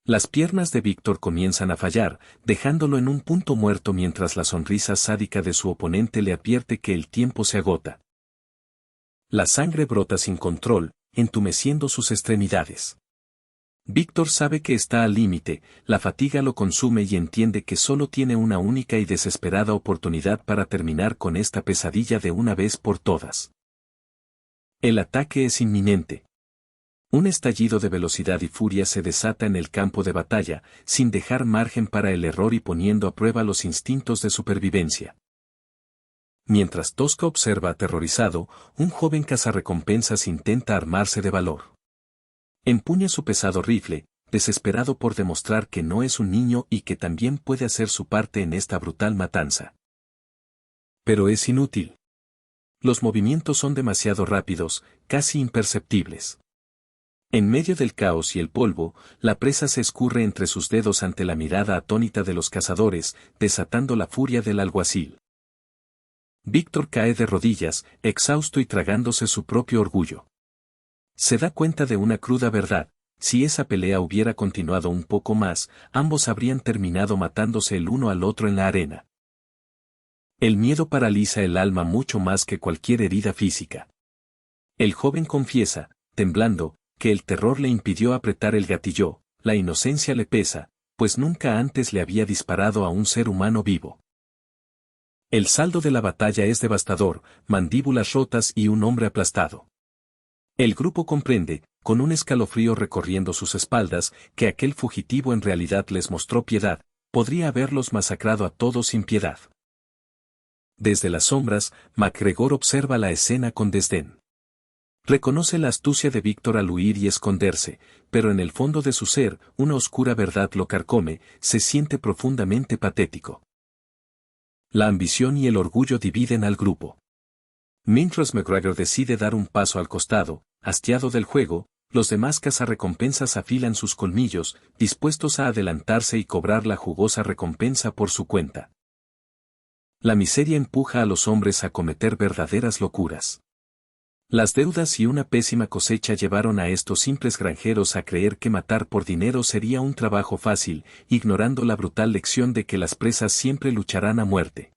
Las piernas de Víctor comienzan a fallar, dejándolo en un punto muerto mientras la sonrisa sádica de su oponente le advierte que el tiempo se agota. La sangre brota sin control, entumeciendo sus extremidades. Víctor sabe que está al límite, la fatiga lo consume y entiende que solo tiene una única y desesperada oportunidad para terminar con esta pesadilla de una vez por todas. El ataque es inminente. Un estallido de velocidad y furia se desata en el campo de batalla, sin dejar margen para el error y poniendo a prueba los instintos de supervivencia. Mientras Tosca observa aterrorizado, un joven cazarrecompensas intenta armarse de valor. Empuña su pesado rifle, desesperado por demostrar que no es un niño y que también puede hacer su parte en esta brutal matanza. Pero es inútil. Los movimientos son demasiado rápidos, casi imperceptibles. En medio del caos y el polvo, la presa se escurre entre sus dedos ante la mirada atónita de los cazadores, desatando la furia del alguacil. Víctor cae de rodillas, exhausto y tragándose su propio orgullo. Se da cuenta de una cruda verdad: si esa pelea hubiera continuado un poco más, ambos habrían terminado matándose el uno al otro en la arena. El miedo paraliza el alma mucho más que cualquier herida física. El joven confiesa, temblando, que el terror le impidió apretar el gatillo, la inocencia le pesa, pues nunca antes le había disparado a un ser humano vivo. El saldo de la batalla es devastador, mandíbulas rotas y un hombre aplastado. El grupo comprende, con un escalofrío recorriendo sus espaldas, que aquel fugitivo en realidad les mostró piedad, podría haberlos masacrado a todos sin piedad. Desde las sombras, MacGregor observa la escena con desdén. Reconoce la astucia de Víctor al huir y esconderse, pero en el fondo de su ser, una oscura verdad lo carcome, se siente profundamente patético. La ambición y el orgullo dividen al grupo. Mientras MacGregor decide dar un paso al costado, hastiado del juego, los demás cazarrecompensas afilan sus colmillos, dispuestos a adelantarse y cobrar la jugosa recompensa por su cuenta. La miseria empuja a los hombres a cometer verdaderas locuras. Las deudas y una pésima cosecha llevaron a estos simples granjeros a creer que matar por dinero sería un trabajo fácil, ignorando la brutal lección de que las presas siempre lucharán a muerte.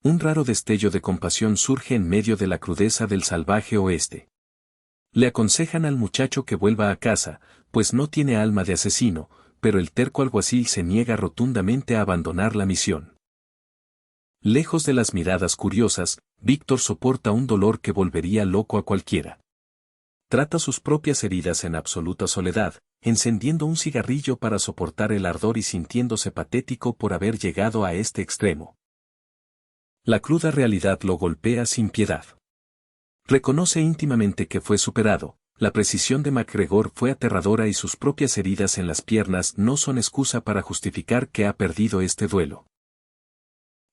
Un raro destello de compasión surge en medio de la crudeza del salvaje oeste. Le aconsejan al muchacho que vuelva a casa, pues no tiene alma de asesino, pero el terco alguacil se niega rotundamente a abandonar la misión. Lejos de las miradas curiosas, Víctor soporta un dolor que volvería loco a cualquiera. Trata sus propias heridas en absoluta soledad, encendiendo un cigarrillo para soportar el ardor y sintiéndose patético por haber llegado a este extremo. La cruda realidad lo golpea sin piedad. Reconoce íntimamente que fue superado, la precisión de MacGregor fue aterradora y sus propias heridas en las piernas no son excusa para justificar que ha perdido este duelo.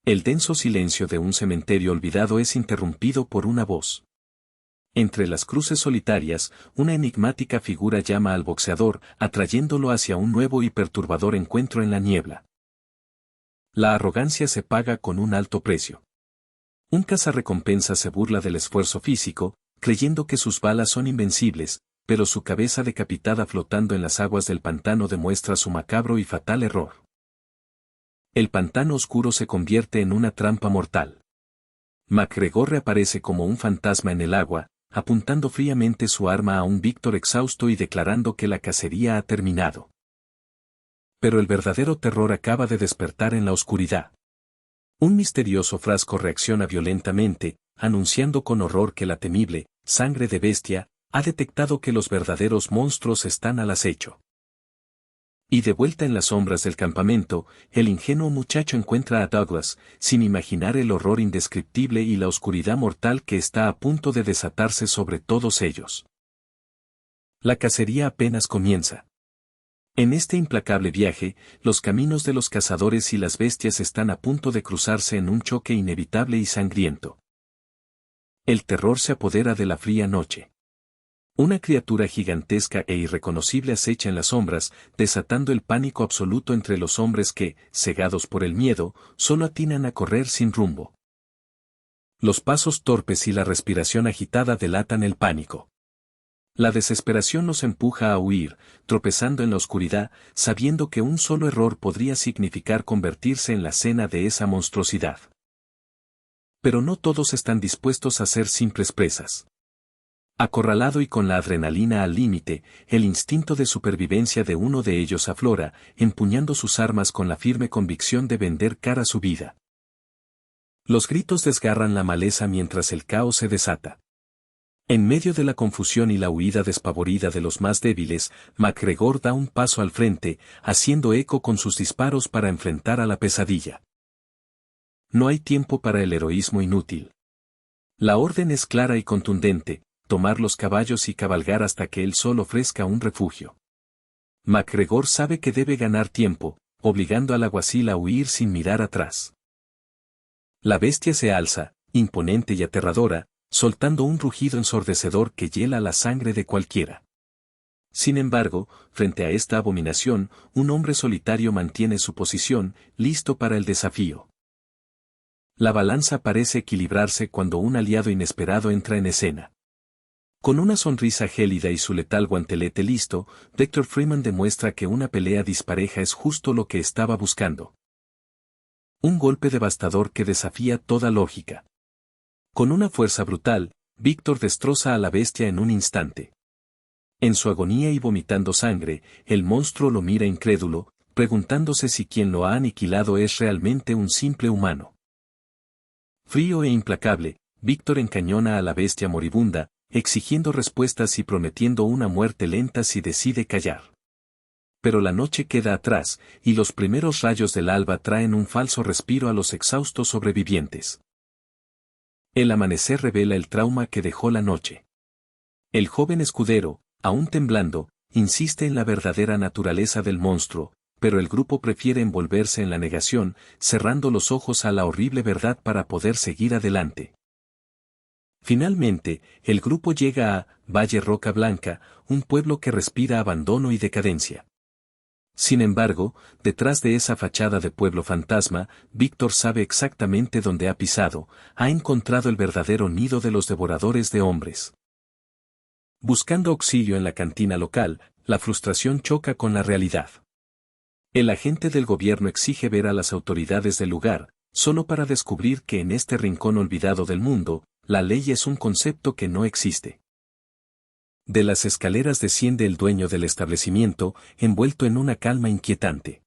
El denso silencio de un cementerio olvidado es interrumpido por una voz. Entre las cruces solitarias, una enigmática figura llama al boxeador, atrayéndolo hacia un nuevo y perturbador encuentro en la niebla. La arrogancia se paga con un alto precio. Un cazarrecompensa se burla del esfuerzo físico, creyendo que sus balas son invencibles, pero su cabeza decapitada flotando en las aguas del pantano demuestra su macabro y fatal error. El pantano oscuro se convierte en una trampa mortal. MacGregor reaparece como un fantasma en el agua, apuntando fríamente su arma a un Víctor exhausto y declarando que la cacería ha terminado. Pero el verdadero terror acaba de despertar en la oscuridad. Un misterioso frasco reacciona violentamente, anunciando con horror que la temible sangre de bestia ha detectado que los verdaderos monstruos están al acecho. Y de vuelta en las sombras del campamento, el ingenuo muchacho encuentra a Douglas, sin imaginar el horror indescriptible y la oscuridad mortal que está a punto de desatarse sobre todos ellos. La cacería apenas comienza. En este implacable viaje, los caminos de los cazadores y las bestias están a punto de cruzarse en un choque inevitable y sangriento. El terror se apodera de la fría noche. Una criatura gigantesca e irreconocible acecha en las sombras, desatando el pánico absoluto entre los hombres que, cegados por el miedo, solo atinan a correr sin rumbo. Los pasos torpes y la respiración agitada delatan el pánico. La desesperación los empuja a huir, tropezando en la oscuridad, sabiendo que un solo error podría significar convertirse en la cena de esa monstruosidad. Pero no todos están dispuestos a ser simples presas. Acorralado y con la adrenalina al límite, el instinto de supervivencia de uno de ellos aflora, empuñando sus armas con la firme convicción de vender cara su vida. Los gritos desgarran la maleza mientras el caos se desata. En medio de la confusión y la huida despavorida de los más débiles, MacGregor da un paso al frente, haciendo eco con sus disparos para enfrentar a la pesadilla. No hay tiempo para el heroísmo inútil. La orden es clara y contundente: tomar los caballos y cabalgar hasta que el sol ofrezca un refugio. MacGregor sabe que debe ganar tiempo, obligando al alguacil a huir sin mirar atrás. La bestia se alza, imponente y aterradora, soltando un rugido ensordecedor que hiela la sangre de cualquiera. Sin embargo, frente a esta abominación, un hombre solitario mantiene su posición, listo para el desafío. La balanza parece equilibrarse cuando un aliado inesperado entra en escena. Con una sonrisa gélida y su letal guantelete listo, Dr. Freeman demuestra que una pelea dispareja es justo lo que estaba buscando. Un golpe devastador que desafía toda lógica. Con una fuerza brutal, Víctor destroza a la bestia en un instante. En su agonía y vomitando sangre, el monstruo lo mira incrédulo, preguntándose si quien lo ha aniquilado es realmente un simple humano. Frío e implacable, Víctor encañona a la bestia moribunda, exigiendo respuestas y prometiendo una muerte lenta si decide callar. Pero la noche queda atrás, y los primeros rayos del alba traen un falso respiro a los exhaustos sobrevivientes. El amanecer revela el trauma que dejó la noche. El joven escudero, aún temblando, insiste en la verdadera naturaleza del monstruo, pero el grupo prefiere envolverse en la negación, cerrando los ojos a la horrible verdad para poder seguir adelante. Finalmente, el grupo llega a Valle Roca Blanca, un pueblo que respira abandono y decadencia. Sin embargo, detrás de esa fachada de pueblo fantasma, Víctor sabe exactamente dónde ha pisado, ha encontrado el verdadero nido de los devoradores de hombres. Buscando auxilio en la cantina local, la frustración choca con la realidad. El agente del gobierno exige ver a las autoridades del lugar, solo para descubrir que en este rincón olvidado del mundo, la ley es un concepto que no existe. De las escaleras desciende el dueño del establecimiento, envuelto en una calma inquietante.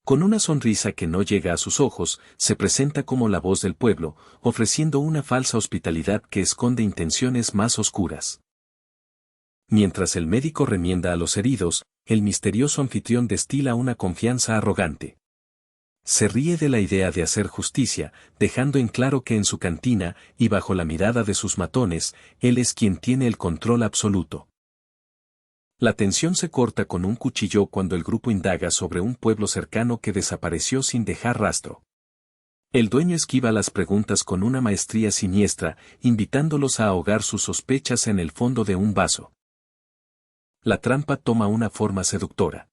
Con una sonrisa que no llega a sus ojos, se presenta como la voz del pueblo, ofreciendo una falsa hospitalidad que esconde intenciones más oscuras. Mientras el médico remienda a los heridos, el misterioso anfitrión destila una confianza arrogante. Se ríe de la idea de hacer justicia, dejando en claro que en su cantina, y bajo la mirada de sus matones, él es quien tiene el control absoluto. La tensión se corta con un cuchillo cuando el grupo indaga sobre un pueblo cercano que desapareció sin dejar rastro. El dueño esquiva las preguntas con una maestría siniestra, invitándolos a ahogar sus sospechas en el fondo de un vaso. La trampa toma una forma seductora.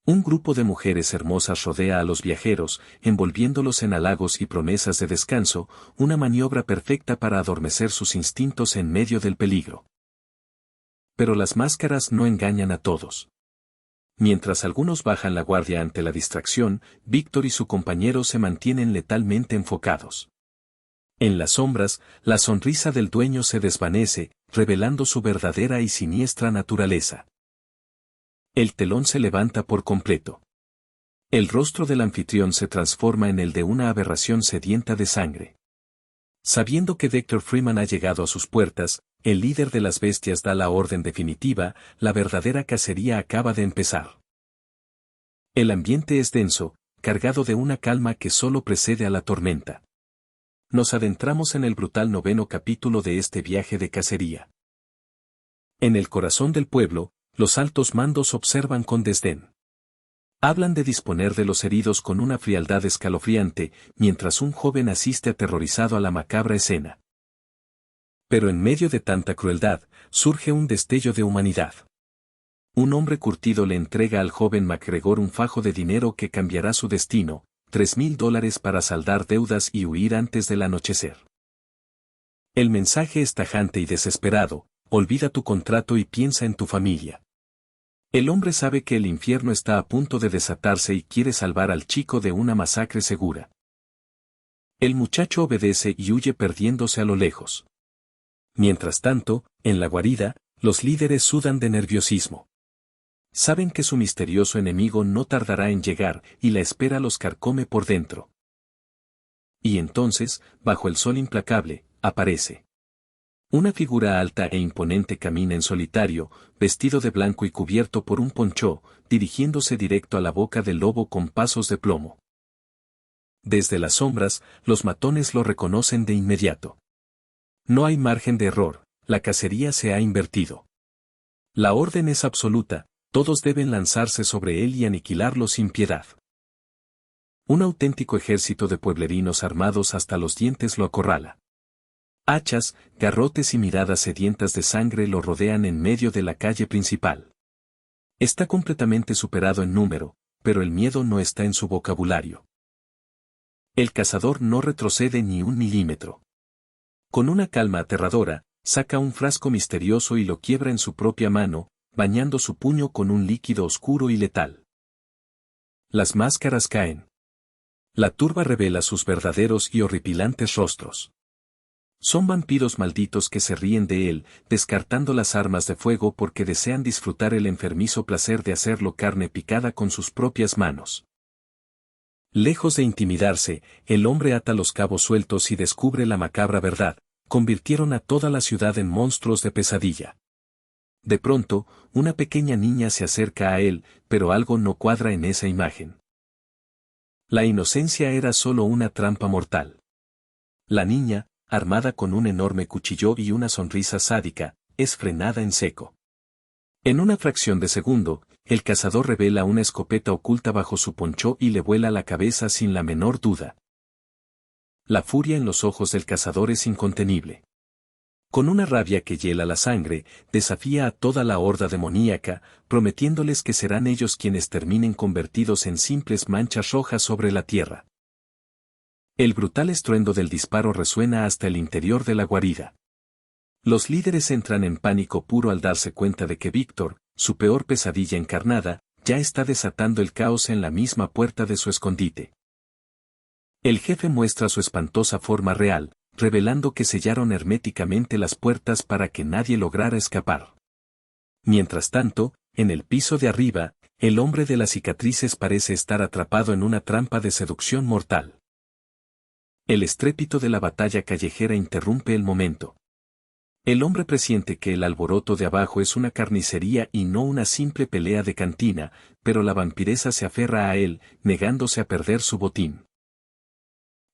Un grupo de mujeres hermosas rodea a los viajeros, envolviéndolos en halagos y promesas de descanso, una maniobra perfecta para adormecer sus instintos en medio del peligro. Pero las máscaras no engañan a todos. Mientras algunos bajan la guardia ante la distracción, Víctor y su compañero se mantienen letalmente enfocados. En las sombras, la sonrisa del dueño se desvanece, revelando su verdadera y siniestra naturaleza. El telón se levanta por completo. El rostro del anfitrión se transforma en el de una aberración sedienta de sangre. Sabiendo que Dr. Freeman ha llegado a sus puertas, el líder de las bestias da la orden definitiva, la verdadera cacería acaba de empezar. El ambiente es denso, cargado de una calma que solo precede a la tormenta. Nos adentramos en el brutal 9º capítulo de este viaje de cacería. En el corazón del pueblo, los altos mandos observan con desdén. Hablan de disponer de los heridos con una frialdad escalofriante, mientras un joven asiste aterrorizado a la macabra escena. Pero en medio de tanta crueldad, surge un destello de humanidad. Un hombre curtido le entrega al joven MacGregor un fajo de dinero que cambiará su destino, $3,000 para saldar deudas y huir antes del anochecer. El mensaje es tajante y desesperado: olvida tu contrato y piensa en tu familia. El hombre sabe que el infierno está a punto de desatarse y quiere salvar al chico de una masacre segura. El muchacho obedece y huye perdiéndose a lo lejos. Mientras tanto, en la guarida, los líderes sudan de nerviosismo. Saben que su misterioso enemigo no tardará en llegar y la espera los carcome por dentro. Y entonces, bajo el sol implacable, aparece. Una figura alta e imponente camina en solitario, vestido de blanco y cubierto por un ponchó, dirigiéndose directo a la boca del lobo con pasos de plomo. Desde las sombras, los matones lo reconocen de inmediato. No hay margen de error, la cacería se ha invertido. La orden es absoluta, todos deben lanzarse sobre él y aniquilarlo sin piedad. Un auténtico ejército de pueblerinos armados hasta los dientes lo acorrala. Hachas, garrotes y miradas sedientas de sangre lo rodean en medio de la calle principal. Está completamente superado en número, pero el miedo no está en su vocabulario. El cazador no retrocede ni un milímetro. Con una calma aterradora, saca un frasco misterioso y lo quiebra en su propia mano, bañando su puño con un líquido oscuro y letal. Las máscaras caen. La turba revela sus verdaderos y horripilantes rostros. Son vampiros malditos que se ríen de él, descartando las armas de fuego porque desean disfrutar el enfermizo placer de hacerlo carne picada con sus propias manos. Lejos de intimidarse, el hombre ata los cabos sueltos y descubre la macabra verdad: convirtieron a toda la ciudad en monstruos de pesadilla. De pronto, una pequeña niña se acerca a él, pero algo no cuadra en esa imagen. La inocencia era solo una trampa mortal. La niña, armada con un enorme cuchillo y una sonrisa sádica, es frenada en seco. En una fracción de segundo, el cazador revela una escopeta oculta bajo su poncho y le vuela la cabeza sin la menor duda. La furia en los ojos del cazador es incontenible. Con una rabia que hiela la sangre, desafía a toda la horda demoníaca, prometiéndoles que serán ellos quienes terminen convertidos en simples manchas rojas sobre la tierra. El brutal estruendo del disparo resuena hasta el interior de la guarida. Los líderes entran en pánico puro al darse cuenta de que Víctor, su peor pesadilla encarnada, ya está desatando el caos en la misma puerta de su escondite. El jefe muestra su espantosa forma real, revelando que sellaron herméticamente las puertas para que nadie lograra escapar. Mientras tanto, en el piso de arriba, el hombre de las cicatrices parece estar atrapado en una trampa de seducción mortal. El estrépito de la batalla callejera interrumpe el momento. El hombre presiente que el alboroto de abajo es una carnicería y no una simple pelea de cantina, pero la vampiresa se aferra a él, negándose a perder su botín.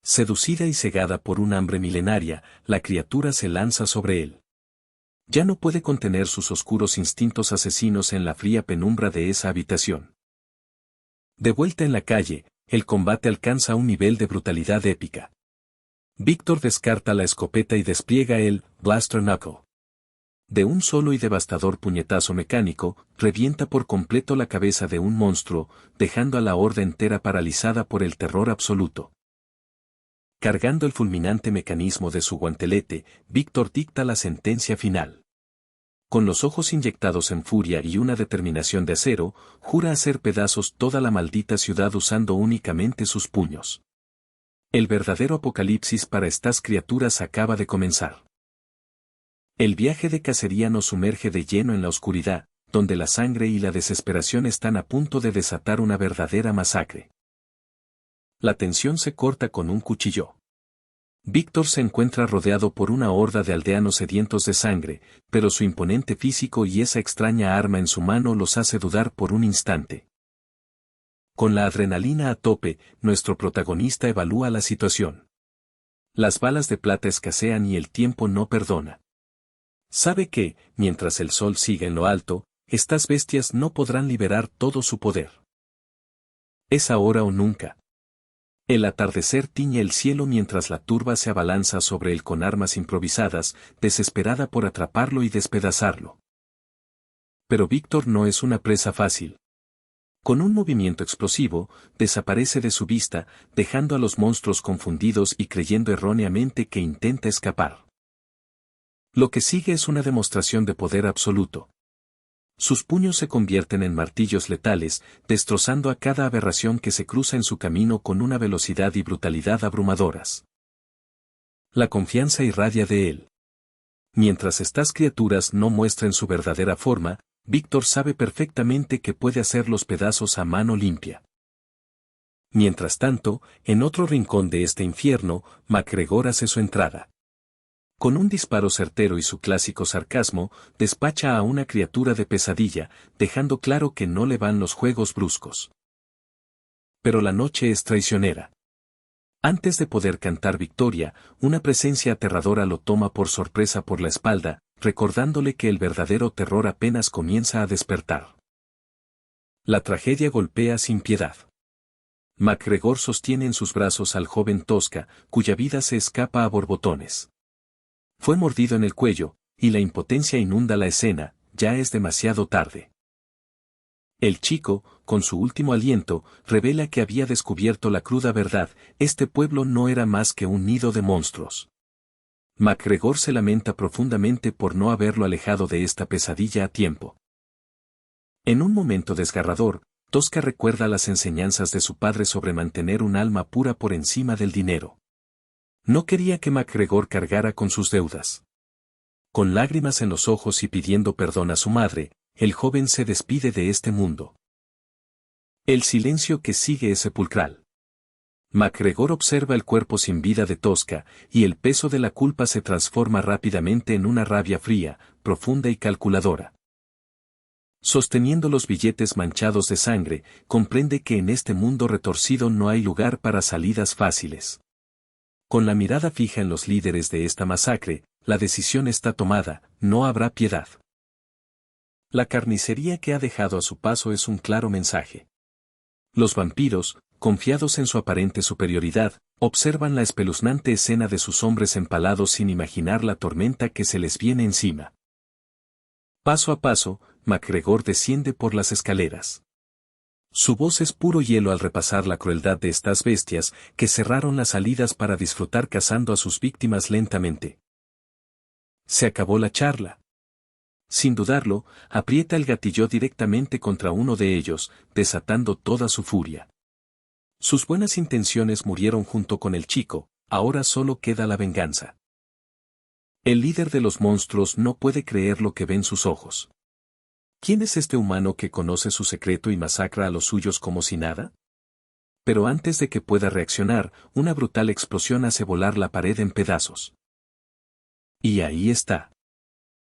Seducida y cegada por un hambre milenaria, la criatura se lanza sobre él. Ya no puede contener sus oscuros instintos asesinos en la fría penumbra de esa habitación. De vuelta en la calle, el combate alcanza un nivel de brutalidad épica. Víctor descarta la escopeta y despliega el Blaster Knuckle. De un solo y devastador puñetazo mecánico, revienta por completo la cabeza de un monstruo, dejando a la horda entera paralizada por el terror absoluto. Cargando el fulminante mecanismo de su guantelete, Víctor dicta la sentencia final. Con los ojos inyectados en furia y una determinación de acero, jura hacer pedazos toda la maldita ciudad usando únicamente sus puños. El verdadero apocalipsis para estas criaturas acaba de comenzar. El viaje de cacería nos sumerge de lleno en la oscuridad, donde la sangre y la desesperación están a punto de desatar una verdadera masacre. La tensión se corta con un cuchillo. Víctor se encuentra rodeado por una horda de aldeanos sedientos de sangre, pero su imponente físico y esa extraña arma en su mano los hace dudar por un instante. Con la adrenalina a tope, nuestro protagonista evalúa la situación. Las balas de plata escasean y el tiempo no perdona. Sabe que, mientras el sol siga en lo alto, estas bestias no podrán liberar todo su poder. Es ahora o nunca. El atardecer tiñe el cielo mientras la turba se abalanza sobre él con armas improvisadas, desesperada por atraparlo y despedazarlo. Pero Víctor no es una presa fácil. Con un movimiento explosivo, desaparece de su vista, dejando a los monstruos confundidos y creyendo erróneamente que intenta escapar. Lo que sigue es una demostración de poder absoluto. Sus puños se convierten en martillos letales, destrozando a cada aberración que se cruza en su camino con una velocidad y brutalidad abrumadoras. La confianza irradia de él. Mientras estas criaturas no muestren su verdadera forma, Víctor sabe perfectamente que puede hacer los pedazos a mano limpia. Mientras tanto, en otro rincón de este infierno, MacGregor hace su entrada. Con un disparo certero y su clásico sarcasmo, despacha a una criatura de pesadilla, dejando claro que no le van los juegos bruscos. Pero la noche es traicionera. Antes de poder cantar victoria, una presencia aterradora lo toma por sorpresa por la espalda, recordándole que el verdadero terror apenas comienza a despertar. La tragedia golpea sin piedad. MacGregor sostiene en sus brazos al joven Tosca, cuya vida se escapa a borbotones. Fue mordido en el cuello, y la impotencia inunda la escena, ya es demasiado tarde. El chico, con su último aliento, revela que había descubierto la cruda verdad: este pueblo no era más que un nido de monstruos. MacGregor se lamenta profundamente por no haberlo alejado de esta pesadilla a tiempo. En un momento desgarrador, Tosca recuerda las enseñanzas de su padre sobre mantener un alma pura por encima del dinero. No quería que MacGregor cargara con sus deudas. Con lágrimas en los ojos y pidiendo perdón a su madre, el joven se despide de este mundo. El silencio que sigue es sepulcral. MacGregor observa el cuerpo sin vida de Tosca, y el peso de la culpa se transforma rápidamente en una rabia fría, profunda y calculadora. Sosteniendo los billetes manchados de sangre, comprende que en este mundo retorcido no hay lugar para salidas fáciles. Con la mirada fija en los líderes de esta masacre, la decisión está tomada, no habrá piedad. La carnicería que ha dejado a su paso es un claro mensaje. Los vampiros, confiados en su aparente superioridad, observan la espeluznante escena de sus hombres empalados sin imaginar la tormenta que se les viene encima. Paso a paso, MacGregor desciende por las escaleras. Su voz es puro hielo al repasar la crueldad de estas bestias que cerraron las salidas para disfrutar cazando a sus víctimas lentamente. Se acabó la charla. Sin dudarlo, aprieta el gatillo directamente contra uno de ellos, desatando toda su furia. Sus buenas intenciones murieron junto con el chico, ahora solo queda la venganza. El líder de los monstruos no puede creer lo que ven sus ojos. ¿Quién es este humano que conoce su secreto y masacra a los suyos como si nada? Pero antes de que pueda reaccionar, una brutal explosión hace volar la pared en pedazos. Y ahí está.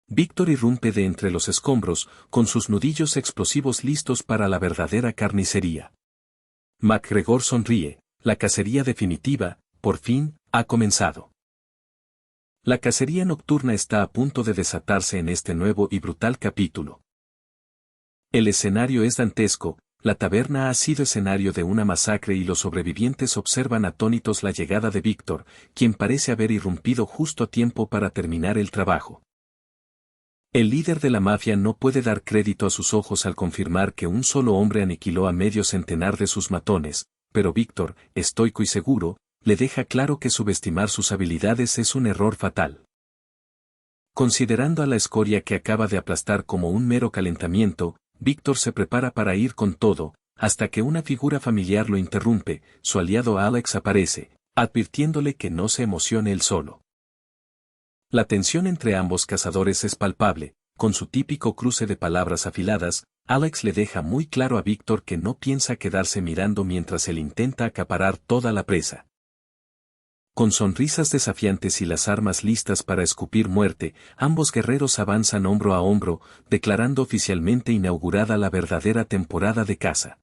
Víctor irrumpe de entre los escombros, con sus nudillos explosivos listos para la verdadera carnicería. MacGregor sonríe, la cacería definitiva, por fin, ha comenzado. La cacería nocturna está a punto de desatarse en este nuevo y brutal capítulo. El escenario es dantesco, la taberna ha sido escenario de una masacre y los sobrevivientes observan atónitos la llegada de Víctor, quien parece haber irrumpido justo a tiempo para terminar el trabajo. El líder de la mafia no puede dar crédito a sus ojos al confirmar que un solo hombre aniquiló a medio centenar de sus matones, pero Víctor, estoico y seguro, le deja claro que subestimar sus habilidades es un error fatal. Considerando a la escoria que acaba de aplastar como un mero calentamiento, Víctor se prepara para ir con todo, hasta que una figura familiar lo interrumpe, su aliado Alex aparece, advirtiéndole que no se emocione él solo. La tensión entre ambos cazadores es palpable, con su típico cruce de palabras afiladas, Alex le deja muy claro a Víctor que no piensa quedarse mirando mientras él intenta acaparar toda la presa. Con sonrisas desafiantes y las armas listas para escupir muerte, ambos guerreros avanzan hombro a hombro, declarando oficialmente inaugurada la verdadera temporada de caza.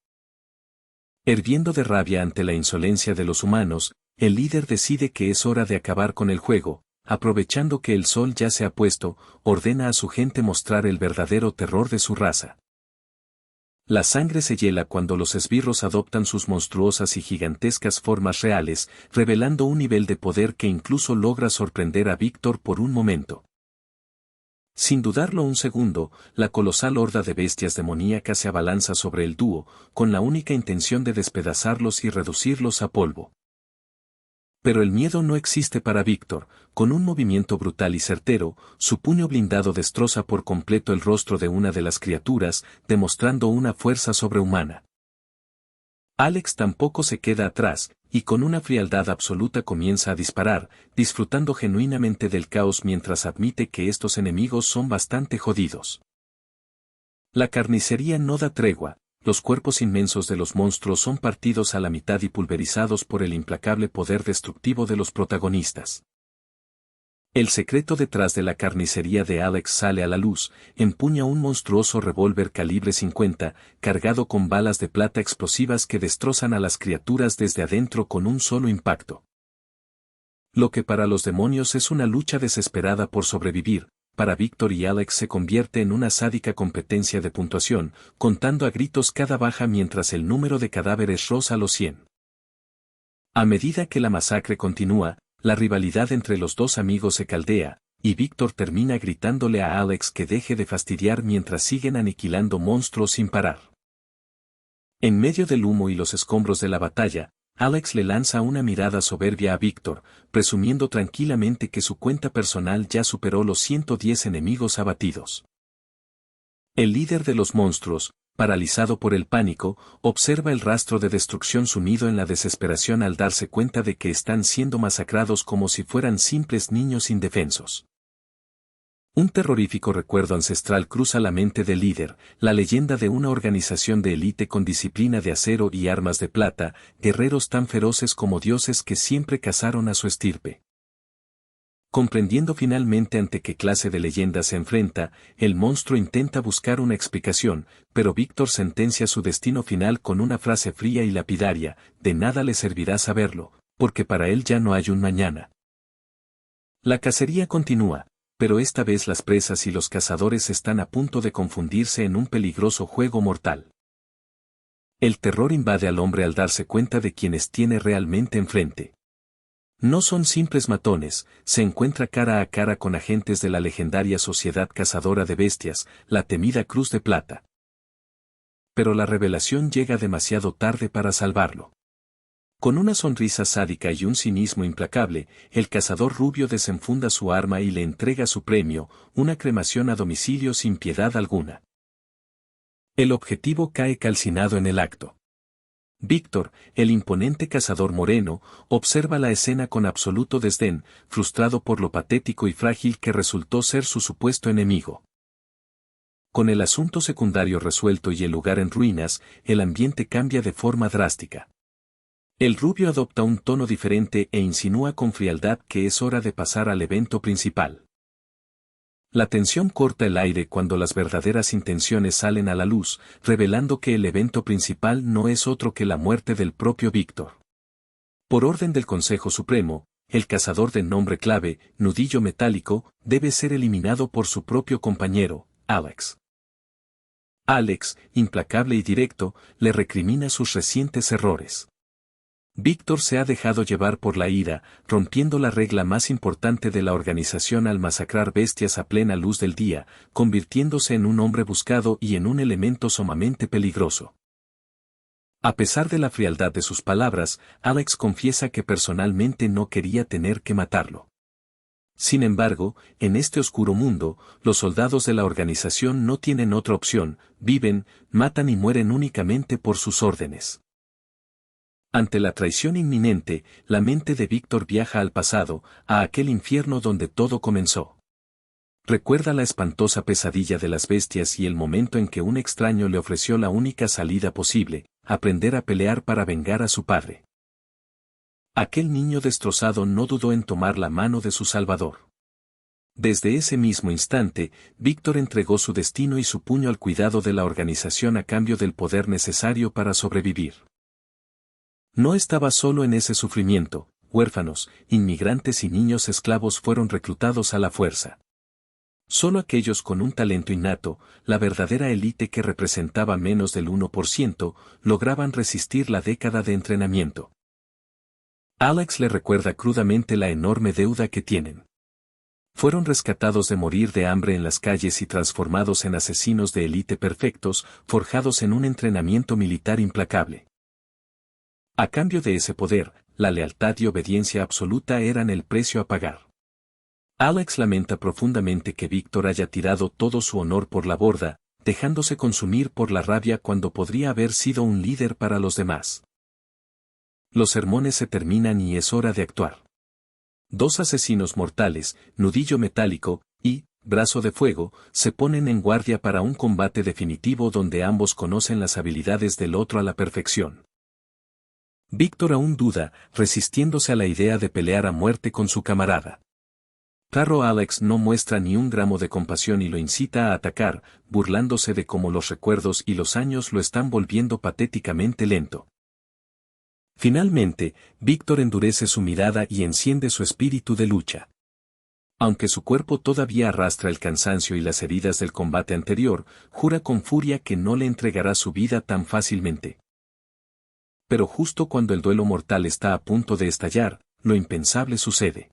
Hirviendo de rabia ante la insolencia de los humanos, el líder decide que es hora de acabar con el juego. Aprovechando que el sol ya se ha puesto, ordena a su gente mostrar el verdadero terror de su raza. La sangre se hiela cuando los esbirros adoptan sus monstruosas y gigantescas formas reales, revelando un nivel de poder que incluso logra sorprender a Víctor por un momento. Sin dudarlo un segundo, la colosal horda de bestias demoníacas se abalanza sobre el dúo, con la única intención de despedazarlos y reducirlos a polvo. Pero el miedo no existe para Víctor, con un movimiento brutal y certero, su puño blindado destroza por completo el rostro de una de las criaturas, demostrando una fuerza sobrehumana. Alex tampoco se queda atrás, y con una frialdad absoluta comienza a disparar, disfrutando genuinamente del caos mientras admite que estos enemigos son bastante jodidos. La carnicería no da tregua. Los cuerpos inmensos de los monstruos son partidos a la mitad y pulverizados por el implacable poder destructivo de los protagonistas. El secreto detrás de la carnicería de Alex sale a la luz, empuña un monstruoso revólver calibre 50, cargado con balas de plata explosivas que destrozan a las criaturas desde adentro con un solo impacto. Lo que para los demonios es una lucha desesperada por sobrevivir, para Víctor y Alex se convierte en una sádica competencia de puntuación, contando a gritos cada baja mientras el número de cadáveres roza los 100. A medida que la masacre continúa, la rivalidad entre los dos amigos se caldea, y Víctor termina gritándole a Alex que deje de fastidiar mientras siguen aniquilando monstruos sin parar. En medio del humo y los escombros de la batalla, Alex le lanza una mirada soberbia a Víctor, presumiendo tranquilamente que su cuenta personal ya superó los 110 enemigos abatidos. El líder de los monstruos, paralizado por el pánico, observa el rastro de destrucción sumido en la desesperación al darse cuenta de que están siendo masacrados como si fueran simples niños indefensos. Un terrorífico recuerdo ancestral cruza la mente del líder, la leyenda de una organización de élite con disciplina de acero y armas de plata, guerreros tan feroces como dioses que siempre cazaron a su estirpe. Comprendiendo finalmente ante qué clase de leyenda se enfrenta, el monstruo intenta buscar una explicación, pero Víctor sentencia su destino final con una frase fría y lapidaria: de nada le servirá saberlo, porque para él ya no hay un mañana. La cacería continúa, pero esta vez las presas y los cazadores están a punto de confundirse en un peligroso juego mortal. El terror invade al hombre al darse cuenta de quienes tiene realmente enfrente. No son simples matones, se encuentra cara a cara con agentes de la legendaria Sociedad Cazadora de Bestias, la temida Cruz de Plata. Pero la revelación llega demasiado tarde para salvarlo. Con una sonrisa sádica y un cinismo implacable, el cazador rubio desenfunda su arma y le entrega su premio, una cremación a domicilio sin piedad alguna. El objetivo cae calcinado en el acto. Víctor, el imponente cazador moreno, observa la escena con absoluto desdén, frustrado por lo patético y frágil que resultó ser su supuesto enemigo. Con el asunto secundario resuelto y el lugar en ruinas, el ambiente cambia de forma drástica. El rubio adopta un tono diferente e insinúa con frialdad que es hora de pasar al evento principal. La tensión corta el aire cuando las verdaderas intenciones salen a la luz, revelando que el evento principal no es otro que la muerte del propio Víctor. Por orden del Consejo Supremo, el cazador de nombre clave, Nudillo Metálico, debe ser eliminado por su propio compañero, Alex. Alex, implacable y directo, le recrimina sus recientes errores. Víctor se ha dejado llevar por la ira, rompiendo la regla más importante de la organización al masacrar bestias a plena luz del día, convirtiéndose en un hombre buscado y en un elemento sumamente peligroso. A pesar de la frialdad de sus palabras, Alex confiesa que personalmente no quería tener que matarlo. Sin embargo, en este oscuro mundo, los soldados de la organización no tienen otra opción, viven, matan y mueren únicamente por sus órdenes. Ante la traición inminente, la mente de Víctor viaja al pasado, a aquel infierno donde todo comenzó. Recuerda la espantosa pesadilla de las bestias y el momento en que un extraño le ofreció la única salida posible, aprender a pelear para vengar a su padre. Aquel niño destrozado no dudó en tomar la mano de su Salvador. Desde ese mismo instante, Víctor entregó su destino y su puño al cuidado de la organización a cambio del poder necesario para sobrevivir. No estaba solo en ese sufrimiento, huérfanos, inmigrantes y niños esclavos fueron reclutados a la fuerza. Solo aquellos con un talento innato, la verdadera élite que representaba menos del 1%, lograban resistir la década de entrenamiento. Alex le recuerda crudamente la enorme deuda que tienen. Fueron rescatados de morir de hambre en las calles y transformados en asesinos de élite perfectos, forjados en un entrenamiento militar implacable. A cambio de ese poder, la lealtad y obediencia absoluta eran el precio a pagar. Alex lamenta profundamente que Víctor haya tirado todo su honor por la borda, dejándose consumir por la rabia cuando podría haber sido un líder para los demás. Los sermones se terminan y es hora de actuar. Dos asesinos mortales, Nudillo Metálico y Brazo de Fuego, se ponen en guardia para un combate definitivo donde ambos conocen las habilidades del otro a la perfección. Víctor aún duda, resistiéndose a la idea de pelear a muerte con su camarada. Claro, Alex no muestra ni un gramo de compasión y lo incita a atacar, burlándose de cómo los recuerdos y los años lo están volviendo patéticamente lento. Finalmente, Víctor endurece su mirada y enciende su espíritu de lucha. Aunque su cuerpo todavía arrastra el cansancio y las heridas del combate anterior, jura con furia que no le entregará su vida tan fácilmente. Pero justo cuando el duelo mortal está a punto de estallar, lo impensable sucede.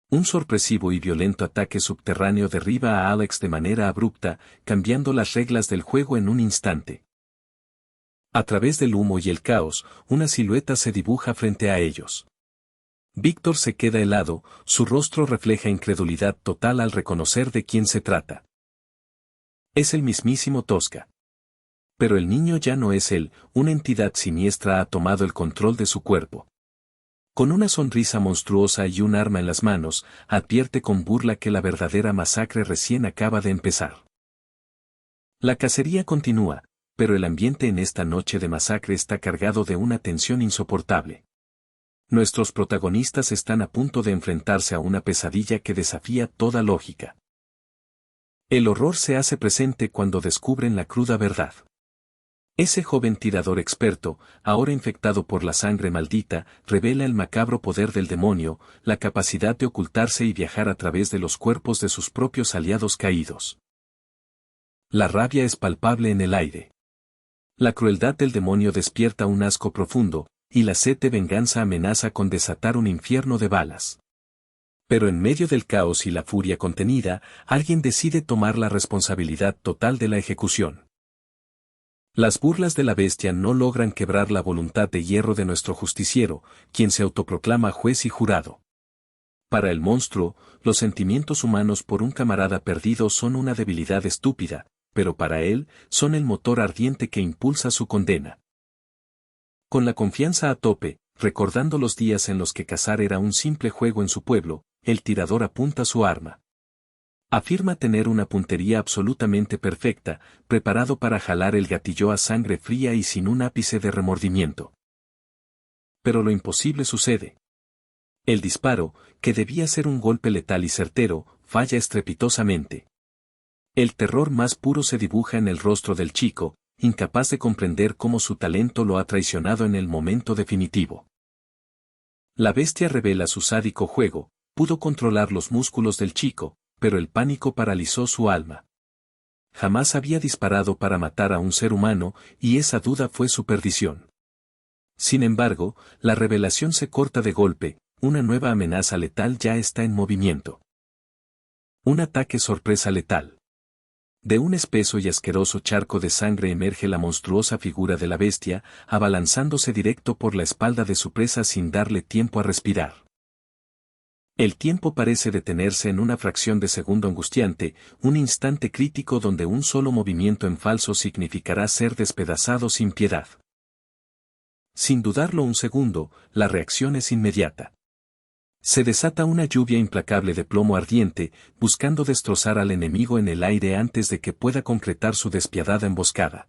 Un sorpresivo y violento ataque subterráneo derriba a Alex de manera abrupta, cambiando las reglas del juego en un instante. A través del humo y el caos, una silueta se dibuja frente a ellos. Víctor se queda helado, su rostro refleja incredulidad total al reconocer de quién se trata. Es el mismísimo Tosca. Pero el niño ya no es él, una entidad siniestra ha tomado el control de su cuerpo. Con una sonrisa monstruosa y un arma en las manos, advierte con burla que la verdadera masacre recién acaba de empezar. La cacería continúa, pero el ambiente en esta noche de masacre está cargado de una tensión insoportable. Nuestros protagonistas están a punto de enfrentarse a una pesadilla que desafía toda lógica. El horror se hace presente cuando descubren la cruda verdad. Ese joven tirador experto, ahora infectado por la sangre maldita, revela el macabro poder del demonio, la capacidad de ocultarse y viajar a través de los cuerpos de sus propios aliados caídos. La rabia es palpable en el aire. La crueldad del demonio despierta un asco profundo, y la sed de venganza amenaza con desatar un infierno de balas. Pero en medio del caos y la furia contenida, alguien decide tomar la responsabilidad total de la ejecución. Las burlas de la bestia no logran quebrar la voluntad de hierro de nuestro justiciero, quien se autoproclama juez y jurado. Para el monstruo, los sentimientos humanos por un camarada perdido son una debilidad estúpida, pero para él, son el motor ardiente que impulsa su condena. Con la confianza a tope, recordando los días en los que cazar era un simple juego en su pueblo, el tirador apunta su arma. Afirma tener una puntería absolutamente perfecta, preparado para jalar el gatillo a sangre fría y sin un ápice de remordimiento. Pero lo imposible sucede. El disparo, que debía ser un golpe letal y certero, falla estrepitosamente. El terror más puro se dibuja en el rostro del chico, incapaz de comprender cómo su talento lo ha traicionado en el momento definitivo. La bestia revela su sádico juego, pudo controlar los músculos del chico, pero el pánico paralizó su alma. Jamás había disparado para matar a un ser humano, y esa duda fue su perdición. Sin embargo, la revelación se corta de golpe, una nueva amenaza letal ya está en movimiento. Un ataque sorpresa letal. De un espeso y asqueroso charco de sangre emerge la monstruosa figura de la bestia, abalanzándose directo por la espalda de su presa sin darle tiempo a respirar. El tiempo parece detenerse en una fracción de segundo angustiante, un instante crítico donde un solo movimiento en falso significará ser despedazado sin piedad. Sin dudarlo un segundo, la reacción es inmediata. Se desata una lluvia implacable de plomo ardiente, buscando destrozar al enemigo en el aire antes de que pueda concretar su despiadada emboscada.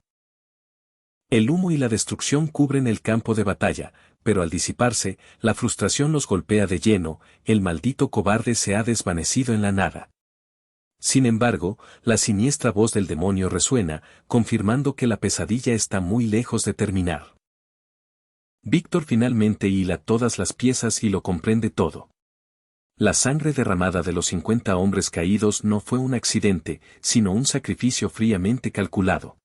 El humo y la destrucción cubren el campo de batalla, pero al disiparse, la frustración los golpea de lleno, el maldito cobarde se ha desvanecido en la nada. Sin embargo, la siniestra voz del demonio resuena, confirmando que la pesadilla está muy lejos de terminar. Víctor finalmente hila todas las piezas y lo comprende todo. La sangre derramada de los 50 hombres caídos no fue un accidente, sino un sacrificio fríamente calculado.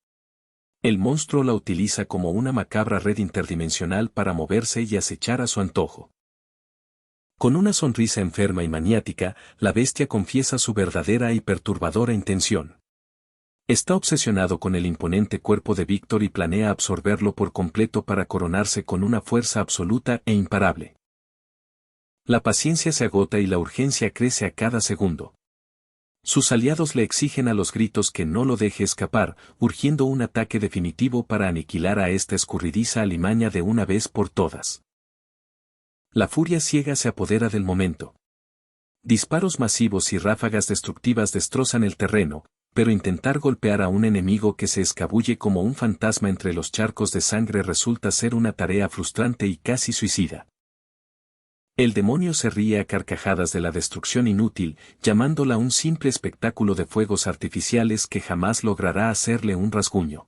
El monstruo la utiliza como una macabra red interdimensional para moverse y acechar a su antojo. Con una sonrisa enferma y maniática, la bestia confiesa su verdadera y perturbadora intención. Está obsesionado con el imponente cuerpo de Víctor y planea absorberlo por completo para coronarse con una fuerza absoluta e imparable. La paciencia se agota y la urgencia crece a cada segundo. Sus aliados le exigen a los gritos que no lo deje escapar, urgiendo un ataque definitivo para aniquilar a esta escurridiza alimaña de una vez por todas. La furia ciega se apodera del momento. Disparos masivos y ráfagas destructivas destrozan el terreno, pero intentar golpear a un enemigo que se escabulle como un fantasma entre los charcos de sangre resulta ser una tarea frustrante y casi suicida. El demonio se ríe a carcajadas de la destrucción inútil, llamándola un simple espectáculo de fuegos artificiales que jamás logrará hacerle un rasguño.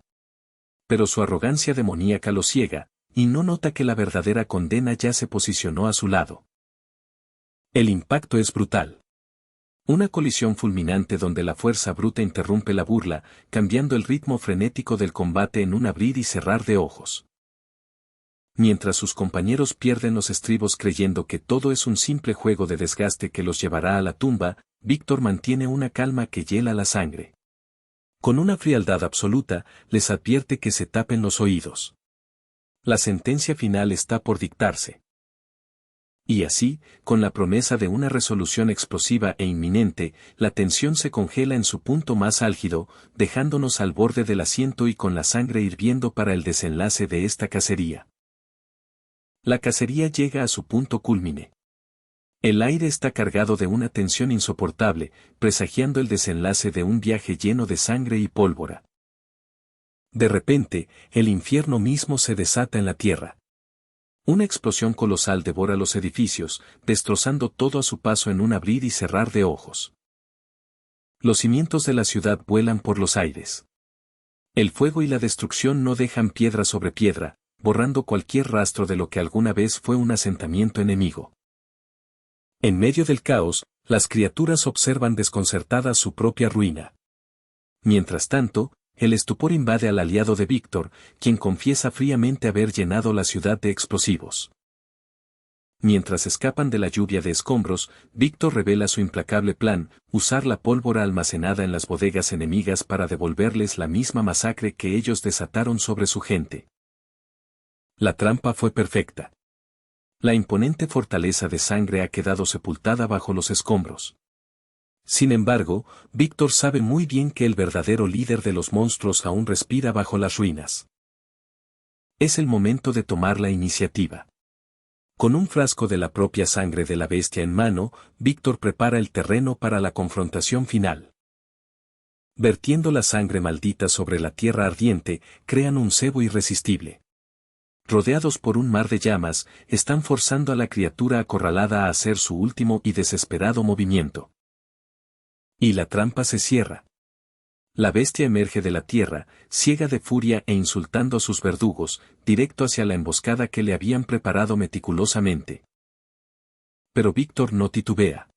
Pero su arrogancia demoníaca lo ciega, y no nota que la verdadera condena ya se posicionó a su lado. El impacto es brutal. Una colisión fulminante donde la fuerza bruta interrumpe la burla, cambiando el ritmo frenético del combate en un abrir y cerrar de ojos. Mientras sus compañeros pierden los estribos creyendo que todo es un simple juego de desgaste que los llevará a la tumba, Víctor mantiene una calma que hiela la sangre. Con una frialdad absoluta, les advierte que se tapen los oídos. La sentencia final está por dictarse. Y así, con la promesa de una resolución explosiva e inminente, la tensión se congela en su punto más álgido, dejándonos al borde del asiento y con la sangre hirviendo para el desenlace de esta cacería. La cacería llega a su punto cúlmine. El aire está cargado de una tensión insoportable, presagiando el desenlace de un viaje lleno de sangre y pólvora. De repente, el infierno mismo se desata en la tierra. Una explosión colosal devora los edificios, destrozando todo a su paso en un abrir y cerrar de ojos. Los cimientos de la ciudad vuelan por los aires. El fuego y la destrucción no dejan piedra sobre piedra, borrando cualquier rastro de lo que alguna vez fue un asentamiento enemigo. En medio del caos, las criaturas observan desconcertadas su propia ruina. Mientras tanto, el estupor invade al aliado de Víctor, quien confiesa fríamente haber llenado la ciudad de explosivos. Mientras escapan de la lluvia de escombros, Víctor revela su implacable plan, usar la pólvora almacenada en las bodegas enemigas para devolverles la misma masacre que ellos desataron sobre su gente. La trampa fue perfecta. La imponente fortaleza de sangre ha quedado sepultada bajo los escombros. Sin embargo, Víctor sabe muy bien que el verdadero líder de los monstruos aún respira bajo las ruinas. Es el momento de tomar la iniciativa. Con un frasco de la propia sangre de la bestia en mano, Víctor prepara el terreno para la confrontación final. Vertiendo la sangre maldita sobre la tierra ardiente, crean un cebo irresistible. Rodeados por un mar de llamas, están forzando a la criatura acorralada a hacer su último y desesperado movimiento. Y la trampa se cierra. La bestia emerge de la tierra, ciega de furia e insultando a sus verdugos, directo hacia la emboscada que le habían preparado meticulosamente. Pero Víctor no titubea.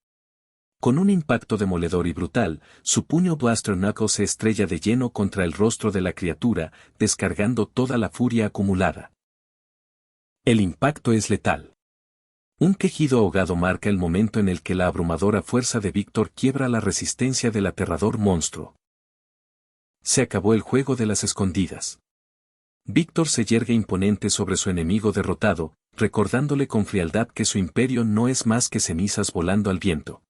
Con un impacto demoledor y brutal, su puño Blaster Knuckle se estrella de lleno contra el rostro de la criatura, descargando toda la furia acumulada. El impacto es letal. Un quejido ahogado marca el momento en el que la abrumadora fuerza de Víctor quiebra la resistencia del aterrador monstruo. Se acabó el juego de las escondidas. Víctor se yergue imponente sobre su enemigo derrotado, recordándole con frialdad que su imperio no es más que cenizas volando al viento.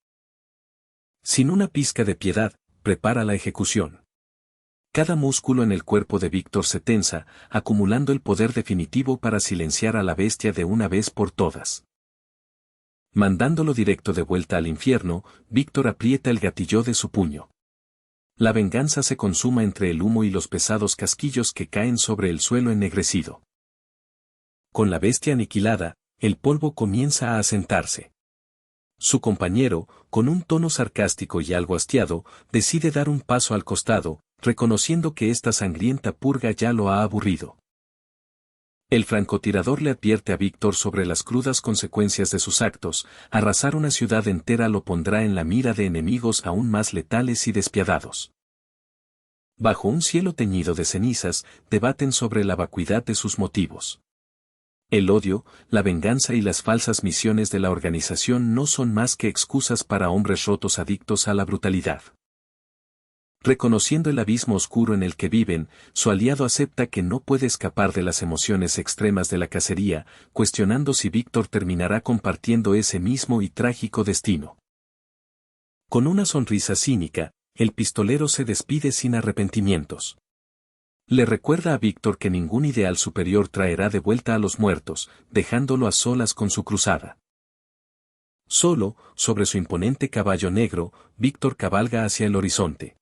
Sin una pizca de piedad, prepara la ejecución. Cada músculo en el cuerpo de Víctor se tensa, acumulando el poder definitivo para silenciar a la bestia de una vez por todas. Mandándolo directo de vuelta al infierno, Víctor aprieta el gatillo de su puño. La venganza se consuma entre el humo y los pesados casquillos que caen sobre el suelo ennegrecido. Con la bestia aniquilada, el polvo comienza a asentarse. Su compañero, con un tono sarcástico y algo hastiado, decide dar un paso al costado, reconociendo que esta sangrienta purga ya lo ha aburrido. El francotirador le advierte a Víctor sobre las crudas consecuencias de sus actos, arrasar una ciudad entera lo pondrá en la mira de enemigos aún más letales y despiadados. Bajo un cielo teñido de cenizas, debaten sobre la vacuidad de sus motivos. El odio, la venganza y las falsas misiones de la organización no son más que excusas para hombres rotos adictos a la brutalidad. Reconociendo el abismo oscuro en el que viven, su aliado acepta que no puede escapar de las emociones extremas de la cacería, cuestionando si Víctor terminará compartiendo ese mismo y trágico destino. Con una sonrisa cínica, el pistolero se despide sin arrepentimientos. Le recuerda a Víctor que ningún ideal superior traerá de vuelta a los muertos, dejándolo a solas con su cruzada. Solo, sobre su imponente caballo negro, Víctor cabalga hacia el horizonte.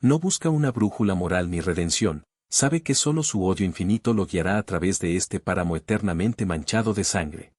No busca una brújula moral ni redención, sabe que solo su odio infinito lo guiará a través de este páramo eternamente manchado de sangre.